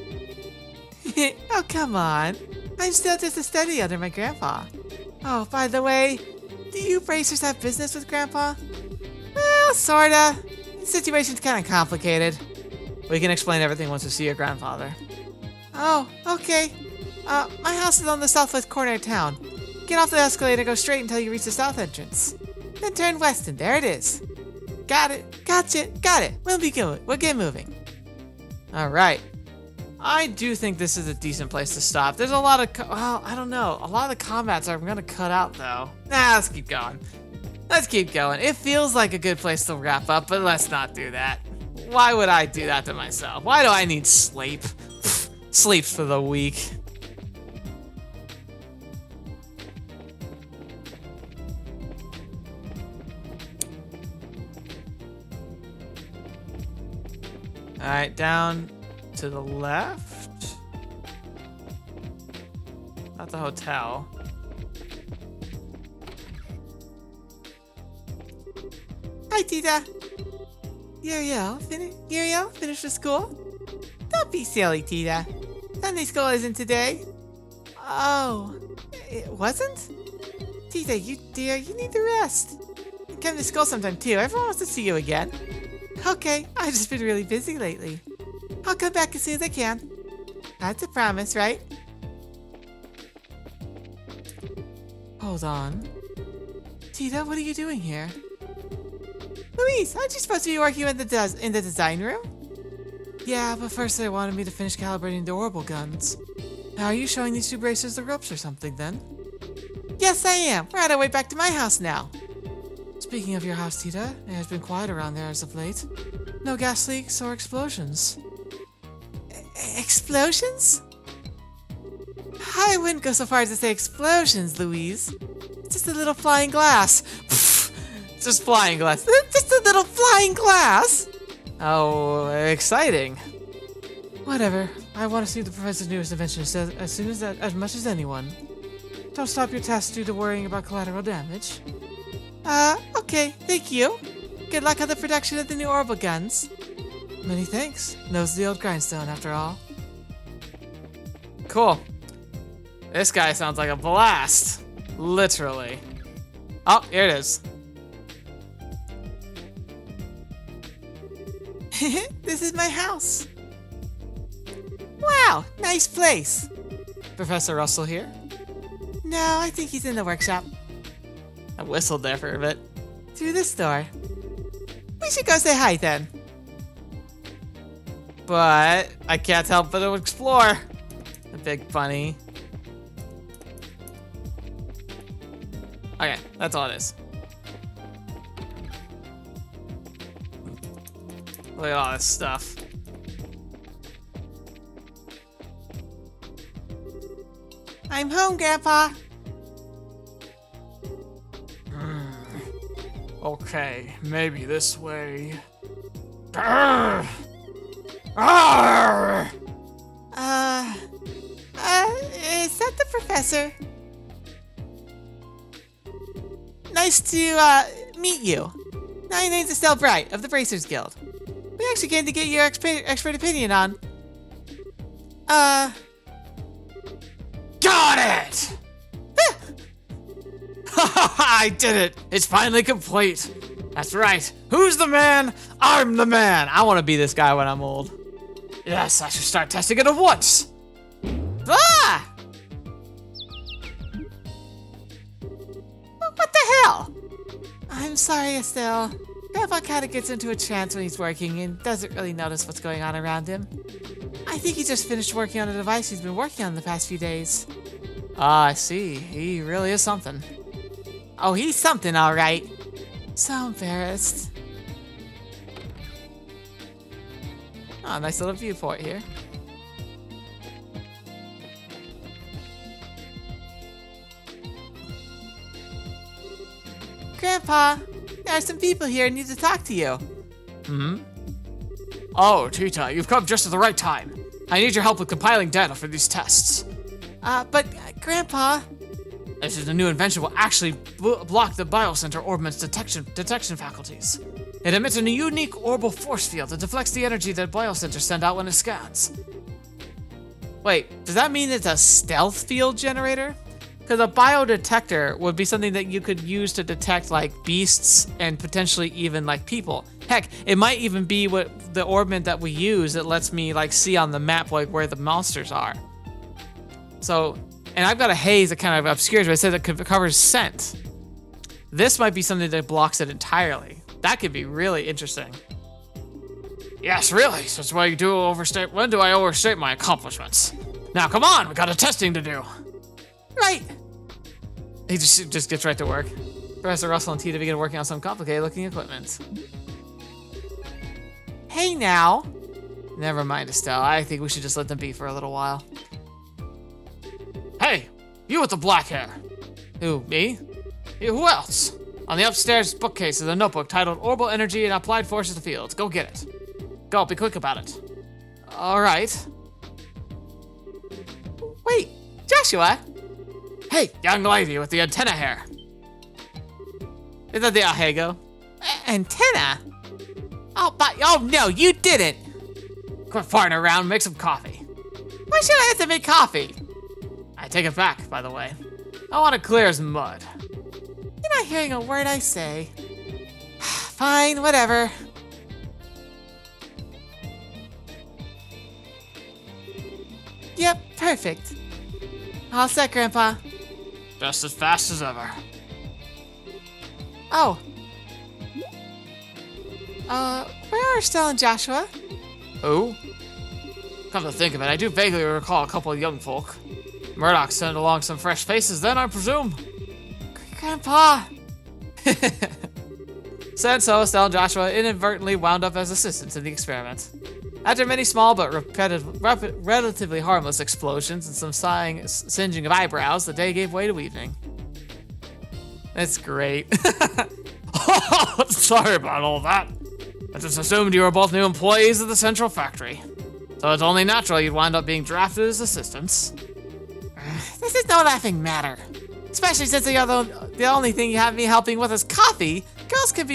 Oh, come on. I'm still just a study under my grandpa. Oh, by the way, do you bracers have business with Grandpa? Well, sorta. The situation's kind of complicated. We can explain everything once we see your grandfather. Oh, okay. My house is on the southwest corner of town. Get off the escalator, go straight until you reach the south entrance. Then turn west and there it is. Got it. Gotcha. Got it. We'll get moving. All right. I do think this is a decent place to stop. There's a lot of, well, I don't know. A lot of the combats I'm gonna cut out though. Nah, let's keep going. Let's keep going. It feels like a good place to wrap up, but let's not do that. Why would I do that to myself? Why do I need sleep? Sleep's for the weak. All right, down to the left. Not the hotel. Hi, Tita. Uriel, finished with school? Don't be silly, Tita. Sunday school isn't today. Oh, it wasn't? Tita, you dear, you need to rest. Come to school sometime too. Everyone wants to see you again. Okay, I've just been really busy lately. I'll come back as soon as I can. That's a promise, right? Hold on. Tita, what are you doing here? Louise, aren't you supposed to be working in the design room? Yeah, but first they wanted me to finish calibrating the orbital guns. Now, are you showing these two bracers the ropes or something then? Yes, I am. We're on our way back to my house now. Speaking of your house, Tita, it has been quiet around there as of late. No gas leaks or explosions. Explosions? I wouldn't go so far as to say explosions, Louise. It's just a little flying glass. Just flying glass. Just a little flying glass. Oh, exciting. Whatever. I want to see the professor's newest invention as much as anyone. Don't stop your test due to worrying about collateral damage. Okay, thank you. Good luck on the production of the new orbital guns. Many thanks. Knows the old grindstone, after all. Cool. This guy sounds like a blast. Literally. Oh, here it is. This is my house. Wow, nice place. Professor Russell here? No, I think he's in the workshop. I whistled there for a bit. Through this door. We should go say hi then. But I can't help but explore. The big bunny. Okay, that's all it is. Look at all this stuff. I'm home, Grandpa. Okay, maybe this way. Grr! Arr! Is that the professor? Nice to, meet you. My name's Estelle Bright of the Bracers Guild. We actually came to get your expert opinion on. Got it! I did it! It's finally complete. That's right. Who's the man? I'm the man. I want to be this guy when I'm old. Yes, I should start testing it at once. Ah! What the hell? I'm sorry, Estelle. Grandpa kind of gets into a trance when he's working and doesn't really notice what's going on around him. I think he just finished working on a device he's been working on the past few days. Ah, I see. He really is something. Oh, he's something, all right. So embarrassed. Oh, nice little viewport here. Grandpa, there are some people here who need to talk to you. Hmm? Oh, Tita, you've come just at the right time. I need your help with compiling data for these tests. But Grandpa... This is a new invention will actually block the biocenter orbment's detection faculties. It emits a unique orbital force field that deflects the energy that biocenters send out when it scans. Wait, does that mean it's a stealth field generator? Because a biodetector would be something that you could use to detect like beasts and potentially even like people. Heck, it might even be what the orbment that we use that lets me like see on the map like where the monsters are. So, and I've got a haze that kind of obscures, but it says it covers scent. This might be something that blocks it entirely. That could be really interesting. Yes, really. So that's why you do overstate. When do I overstate my accomplishments? Now, come on, we got a testing to do. Right. He just gets right to work. Professor Russell and Tita begin working on some complicated-looking equipment. Hey, now. Never mind, Estelle. I think we should just let them be for a little while. Hey, you with the black hair. Who, me? You, who else? On the upstairs bookcase is a notebook titled Orbal Energy and Applied Forces of the Fields. Go get it. Go, be quick about it. All right. Wait, Joshua. Hey, young lady with the antenna hair. Is that the Ahego? Antenna? Oh no, you didn't. Quit farting around, make some coffee. Why should I have to make coffee? I take it back, by the way. I want it clear as mud. You're not hearing a word I say. Fine, whatever. Yep, perfect. All set, Grandpa. Just as fast as ever. Oh. Where are Estelle and Joshua? Who? Come to think of it, I do vaguely recall a couple of young folk. Murdoch sent along some fresh faces then, I presume. Grandpa! Said so, Estelle and Joshua inadvertently wound up as assistants in the experiment. After many small but relatively harmless explosions and some singeing of eyebrows, the day gave way to evening. That's great. Oh, sorry about all that. I just assumed you were both new employees of the central factory. So it's only natural you'd wind up being drafted as assistants. This is no laughing matter. Especially since the only thing you have me helping with is coffee. Girls can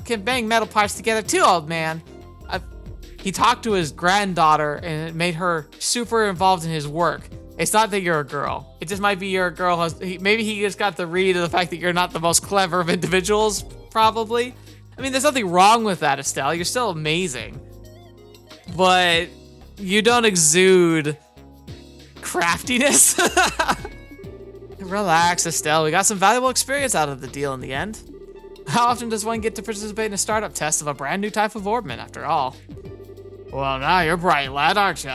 can bang metal parts together too, old man. He talked to his granddaughter and it made her super involved in his work. It's not that you're a girl. It just might be you're a girl. Maybe he just got the read of the fact that you're not the most clever of individuals, probably. I mean, there's nothing wrong with that, Estelle. You're still amazing. But you don't exude craftiness. Relax, Estelle. We got some valuable experience out of the deal in the end. How often does one get to participate in a startup test of a brand new type of orbman, after all? Well, now you're bright, lad, aren't you?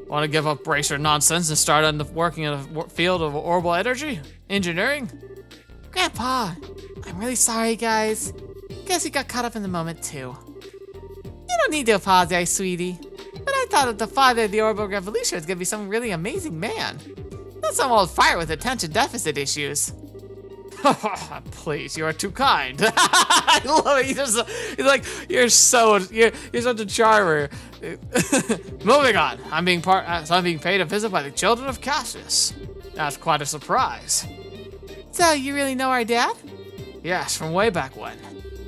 Want to give up bracer nonsense and start working in a field of orbital energy? Engineering? Grandpa, I'm really sorry, guys. Guess you got caught up in the moment, too. You don't need to apologize, sweetie. But I thought that the father of the orbital revolution was going to be some really amazing man. Not some old fire with attention deficit issues. Please, you are too kind. I love it. You're such a charmer. Moving on. I'm being paid a visit by the children of Cassius. That's quite a surprise. So you really know our dad? Yes, from way back when.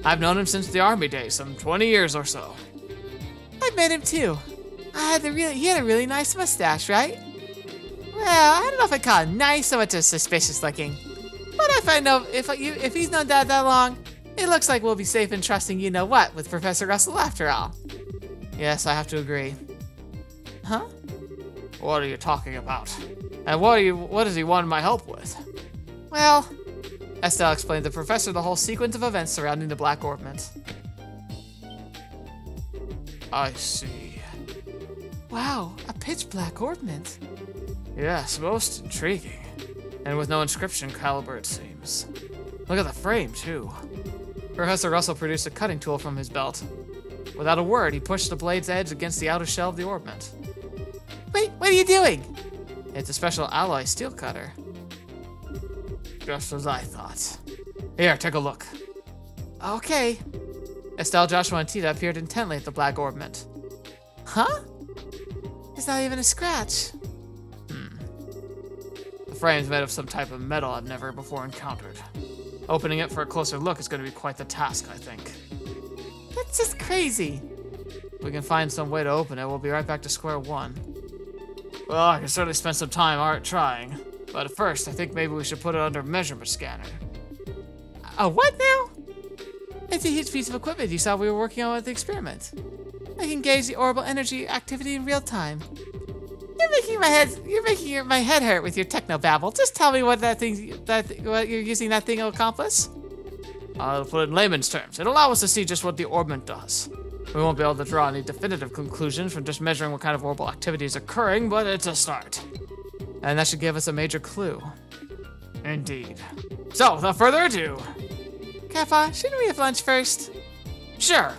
I've known him since the army days, some 20 years or so. I've met him too. He had a really nice mustache, right? Well, I don't know if I'd call it nice so much as suspicious looking. But if he's known Dad that long, it looks like we'll be safe in trusting you know what with Professor Russell after all. Yes, I have to agree. Huh? What are you talking about? And what does he want my help with? Well, Estelle explained to the professor the whole sequence of events surrounding the Black Orbment. I see. Wow, a pitch black orbment. Yes, most intriguing. And with no inscription caliber, it seems. Look at the frame, too. Professor Russell produced a cutting tool from his belt. Without a word, he pushed the blade's edge against the outer shell of the orbment. Wait, what are you doing? It's a special alloy steel cutter. Just as I thought. Here, take a look. Okay. Estelle, Joshua, and Tita peered intently at the black orbment. Huh? There's not even a scratch. The frame's made of some type of metal I've never before encountered. Opening it for a closer look is going to be quite the task, I think. That's just crazy. If we can find some way to open it, we'll be right back to square one. Well, I can certainly spend some time trying. But first, I think maybe we should put it under a measurement scanner. A what now? It's a huge piece of equipment you saw we were working on with the experiment. I can gauge the orbital energy activity in real time. You're making my head hurt with your techno babble. Just tell me what what you're using that thing to accomplish. I'll put it in layman's terms. It'll allow us to see just what the orbment does. We won't be able to draw any definitive conclusions from just measuring what kind of orbital activity is occurring, but it's a start. And that should give us a major clue. Indeed. So, without further ado... Grandpa, shouldn't we have lunch first? Sure.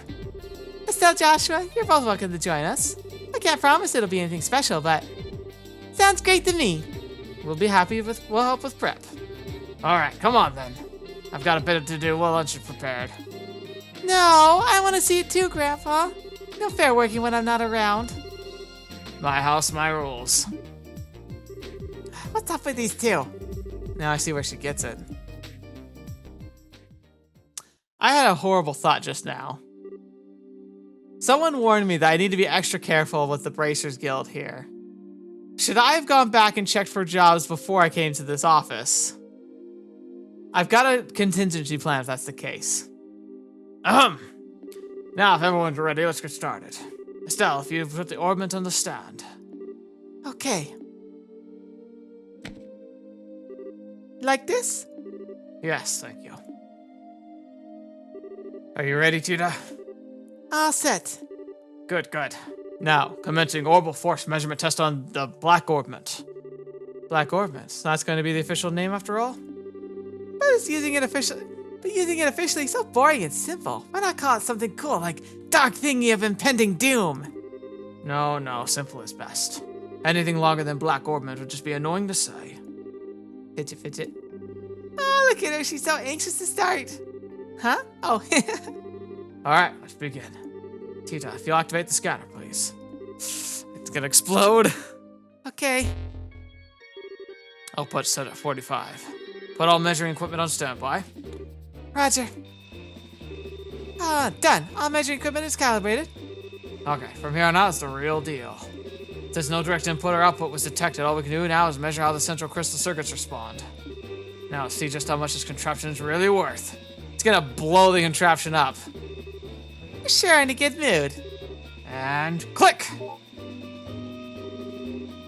Estelle, Joshua, you're both welcome to join us. I can't promise it'll be anything special, but... sounds great to me. We'll help with prep. Alright, come on then. I've got a bit to do while lunch is prepared. No, I want to see it too, Grandpa. No fair working when I'm not around. My house, my rules. What's up with these two? Now I see where she gets it. I had a horrible thought just now. Someone warned me that I need to be extra careful with the Bracers Guild here. Should I have gone back and checked for jobs before I came to this office? I've got a contingency plan if that's the case. Now, if everyone's ready, let's get started. Estelle, if you put the orbment on the stand. Okay. Like this? Yes, thank you. Are you ready, Tita? All set. Good, good. Now, commencing orbital force measurement test on the black orbment. Black orbment? That's going to be the official name after all? But using it officially is so boring and simple. Why not call it something cool like dark thingy of impending doom? No, simple is best. Anything longer than black orbment would just be annoying to say. Fidget. Oh, look at her, she's so anxious to start. Huh? Oh. Alright, let's begin. Tita, if you'll activate the scanner, please. It's gonna explode. Okay. Output set at 45. Put all measuring equipment on standby. Roger. Done. All measuring equipment is calibrated. Okay, from here on out, it's the real deal. Since no direct input or output was detected, all we can do now is measure how the central crystal circuits respond. Now let's see just how much this contraption is really worth. It's gonna blow the contraption up. You're sure in a good mood. And click!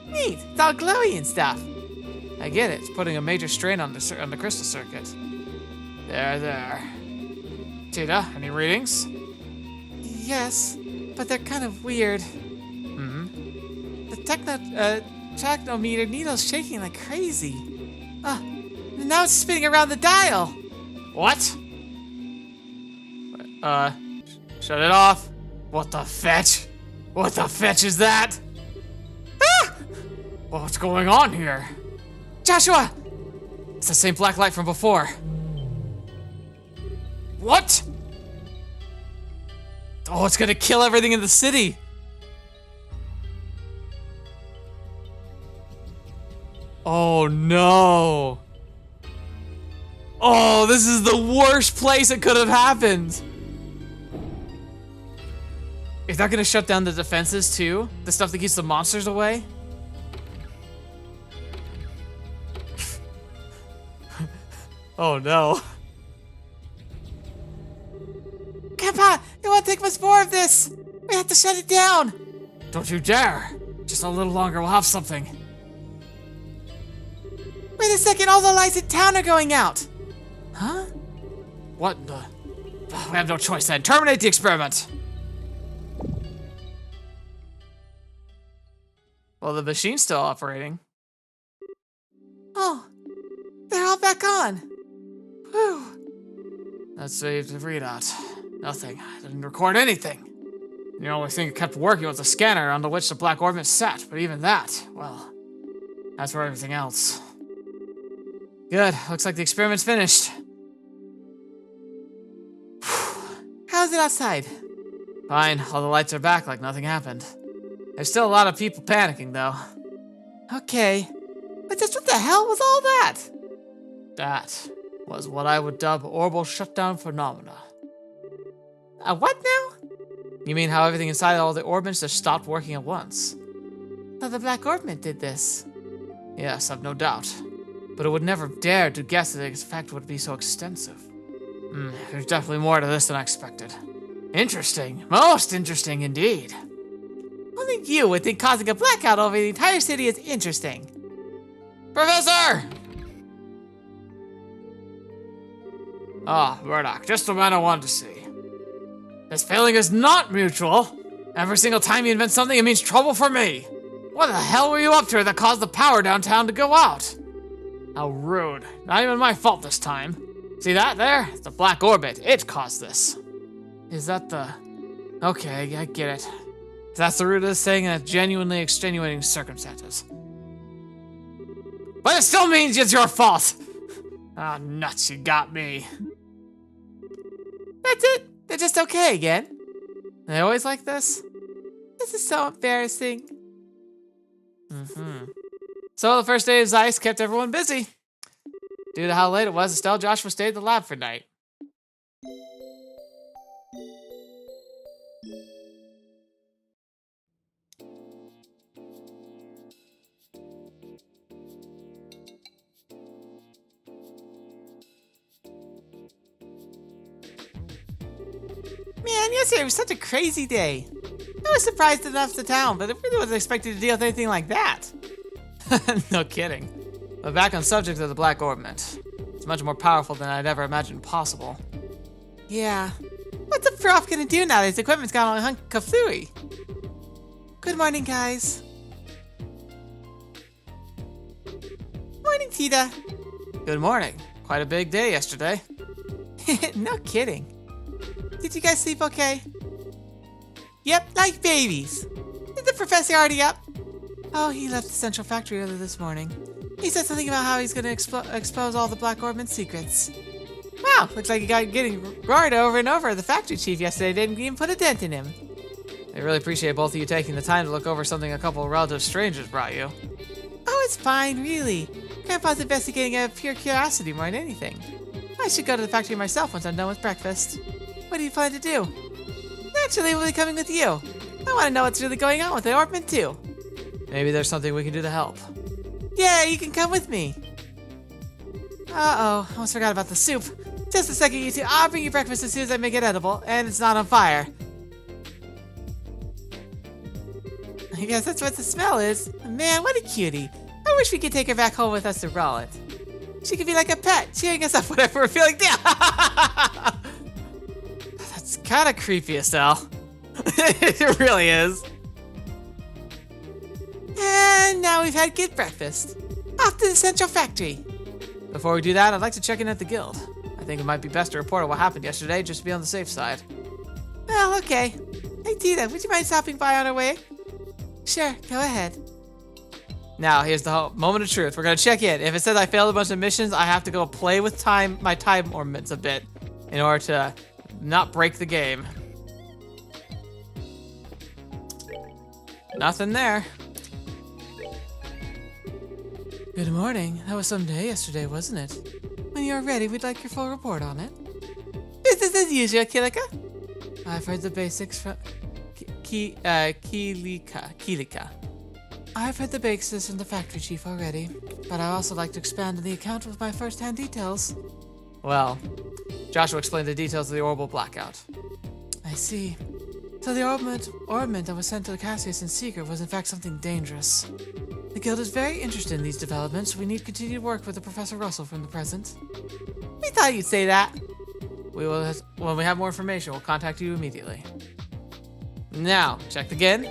Neat, it's all glowy and stuff. I get it, it's putting a major strain on the crystal circuit. There. Tita, any readings? Yes, but they're kind of weird. The technometer needle's shaking like crazy. Now it's spinning around the dial. What? Shut it off. What the fetch? What the fetch is that? Ah! What's going on here? Joshua! It's the same black light from before. What? Oh, it's gonna kill everything in the city. Oh no. Oh, this is the worst place it could have happened. Is that gonna shut down the defenses too? The stuff that keeps the monsters away? Oh no. Grandpa, it won't take much more of this. We have to shut it down. Don't you dare. Just a little longer, we'll have something. Wait a second, all the lights in town are going out. Huh? What the? We have no choice then. Terminate the experiment. Well, the machine's still operating. Oh, they're all back on. Whew. That saved the readout. Nothing. I didn't record anything. The only thing that kept working was the scanner onto which the black orbit sat, but even that, well, that's for everything else. Good. Looks like the experiment's finished. How's it outside? Fine. All the lights are back like nothing happened. There's still a lot of people panicking, though. Okay. But just what the hell was all that? That was what I would dub orbital shutdown phenomena. A what now? You mean how everything inside all the orbits just stopped working at once? So the black orbit did this? Yes, I've no doubt. But it would never dare to guess that the effect would be so extensive. There's definitely more to this than I expected. Interesting. Most interesting indeed. Only you would think causing a blackout over the entire city is interesting. Professor! Ah, Murdoch, just the man I wanted to see. This feeling is not mutual. Every single time you invent something, it means trouble for me. What the hell were you up to that caused the power downtown to go out? How rude. Not even my fault this time. See that there? It's the black orbit. It caused this. Is that the... Okay, I get it. That's the root of this thing, and it's genuinely extenuating circumstances. But it still means it's your fault. Ah, nuts, you got me. That's it. They're just okay again. They always like this? This is so embarrassing. So the first day of Zeiss kept everyone busy. Due to how late it was, Estelle and Joshua stayed in the lab for night. Man, yesterday was such a crazy day. I was surprised enough to town, but I really wasn't expecting to deal with anything like that. No kidding. But back on subject of the black orbment. It's much more powerful than I'd ever imagined possible. Yeah. What's a prof gonna do now that his equipment's gone all hunk-kaflooey? Good morning, guys. Morning, Tita. Good morning. Quite a big day yesterday. No kidding. Did you guys sleep okay? Yep, like babies. Is the professor already up? Oh, he left the central factory early this morning. He said something about how he's gonna expose all the black orbment secrets. Wow, looks like he got getting roared over and over. The factory chief yesterday didn't even put a dent in him. I really appreciate both of you taking the time to look over something a couple of relative strangers brought you. Oh, it's fine, really. Grandpa's investigating out of pure curiosity more than anything. I should go to the factory myself once I'm done with breakfast. What do you plan to do? Naturally, we'll be coming with you. I want to know what's really going on with the orbment too. Maybe there's something we can do to help. Yeah, you can come with me. Uh-oh, I almost forgot about the soup. Just a second, you two. I'll bring you breakfast as soon as I make it edible, and it's not on fire. I guess that's what the smell is. Man, what a cutie. I wish we could take her back home with us to roll it. She could be like a pet, cheering us up whenever we're feeling down. That's kind of creepy, Estelle. It really is. And now we've had good breakfast. Off to the central factory. Before we do that, I'd like to check in at the guild. I think it might be best to report on what happened yesterday, just to be on the safe side. Well, okay. Hey, Tita, would you mind stopping by on our way? Sure, go ahead. Now, here's the whole moment of truth. We're gonna check in. If it says I failed a bunch of missions, I have to go play with my time ornaments a bit in order to not break the game. Nothing there. Good morning. That was some day yesterday, wasn't it? When you're ready, we'd like your full report on it. Business as usual, Kilika. I've heard the basics from Kilika. I've heard the basics from the factory chief already, but I'd also like to expand on the account with my first-hand details. Well, Joshua explained the details of the Orbal blackout. I see. So the ornament that was sent to Cassius in secret was in fact something dangerous. The guild is very interested in these developments. We need continued work with the Professor Russell from the present. We thought you'd say that. We will, when we have more information, we'll contact you immediately. Now, checked again.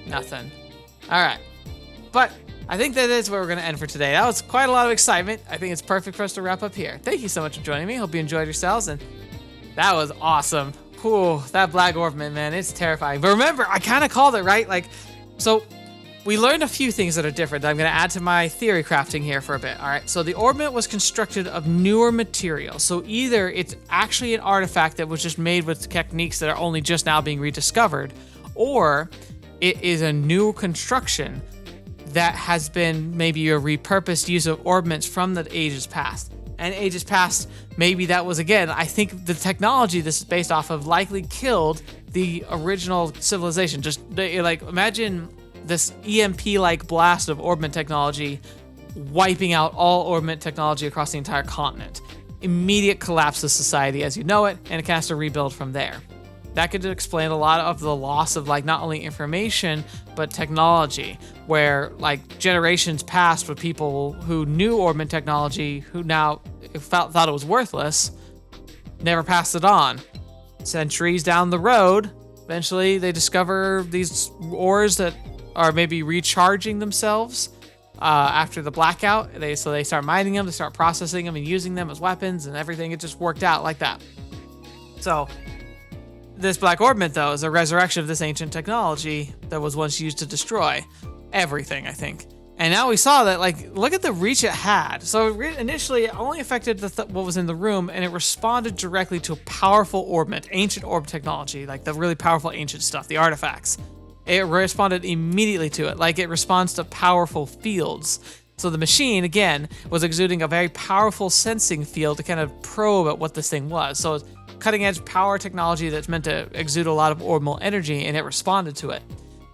Nothing. All right. But I think that is where we're going to end for today. That was quite a lot of excitement. I think it's perfect for us to wrap up here. Thank you so much for joining me. Hope you enjoyed yourselves, and that was awesome. Ooh, that black orbment, man, it's terrifying. But remember, I kind of called it, right? So we learned a few things that are different that I'm going to add to my theory crafting here for a bit. All right, so the orbment was constructed of newer material. So either it's actually an artifact that was just made with techniques that are only just now being rediscovered, or it is a new construction that has been maybe a repurposed use of orbments from the ages past. And ages past, maybe that was, again, I think the technology this is based off of likely killed the original civilization. Just like imagine this EMP-like blast of orbment technology wiping out all orbment technology across the entire continent. Immediate collapse of society as you know it, and it has to rebuild from there. That could explain a lot of the loss of not only information, but technology, where generations past with people who knew orbment technology, who now thought it was worthless, never passed it on. centuries down the road, eventually they discover these ores that are maybe recharging themselves after the blackout. So they start mining them, they start processing them and using them as weapons and everything. It just worked out like that. So this black orb, though, is a resurrection of this ancient technology that was once used to destroy everything, I think. And now we saw that, like, look at the reach it had. So initially, it only affected what was in the room, and it responded directly to a powerful orbment, ancient orb technology, like the really powerful ancient stuff, the artifacts. It responded immediately to it, like it responds to powerful fields. So the machine, again, was exuding a very powerful sensing field to kind of probe at what this thing was. So it's cutting-edge power technology that's meant to exude a lot of orbital energy, and it responded to it.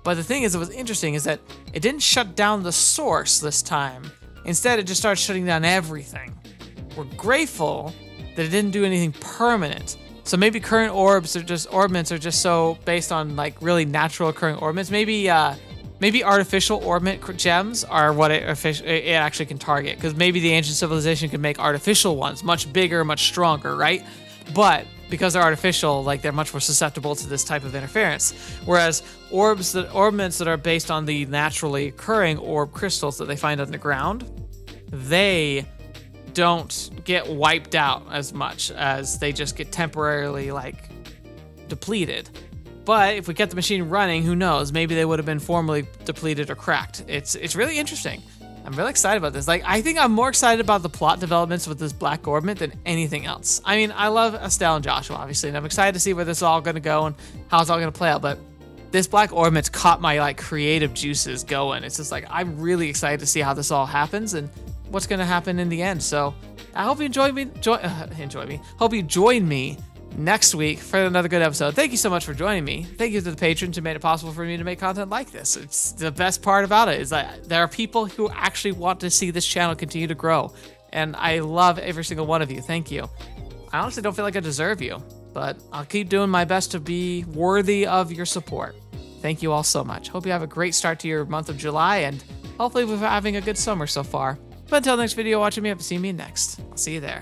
But the thing is, it was interesting, is that it didn't shut down the source this time. Instead, it just started shutting down everything. We're grateful that it didn't do anything permanent. So maybe current orbments are just so based on like really natural occurring orbments. Maybe artificial orbment gems are what it actually can target. Because maybe the ancient civilization could make artificial ones, much bigger, much stronger, right? But because they're artificial, like they're much more susceptible to this type of interference. Whereas orbments that are based on the naturally occurring orb crystals that they find underground, they don't get wiped out as much as they just get temporarily like depleted. But if we kept the machine running, who knows? Maybe they would have been formally depleted or cracked. It's really interesting. I'm really excited about this. Like, I think I'm more excited about the plot developments with this black orbment than anything else. I mean, I love Estelle and Joshua, obviously, and I'm excited to see where this is all going to go and how it's all going to play out. But this black orbament's caught my like creative juices going. It's just like I'm really excited to see how this all happens and what's going to happen in the end. So I hope you enjoy me. Hope you join me next week for another good episode. Thank you so much for joining me. Thank you to the patrons who made it possible for me to make content like this. It's the best part about it is that there are people who actually want to see this channel continue to grow. And I love every single one of you. Thank you. I honestly don't feel like I deserve you, but I'll keep doing my best to be worthy of your support. Thank you all so much. Hope you have a great start to your month of July, and hopefully we're having a good summer so far. But until next video, watching me up, see me next. I'll see you there.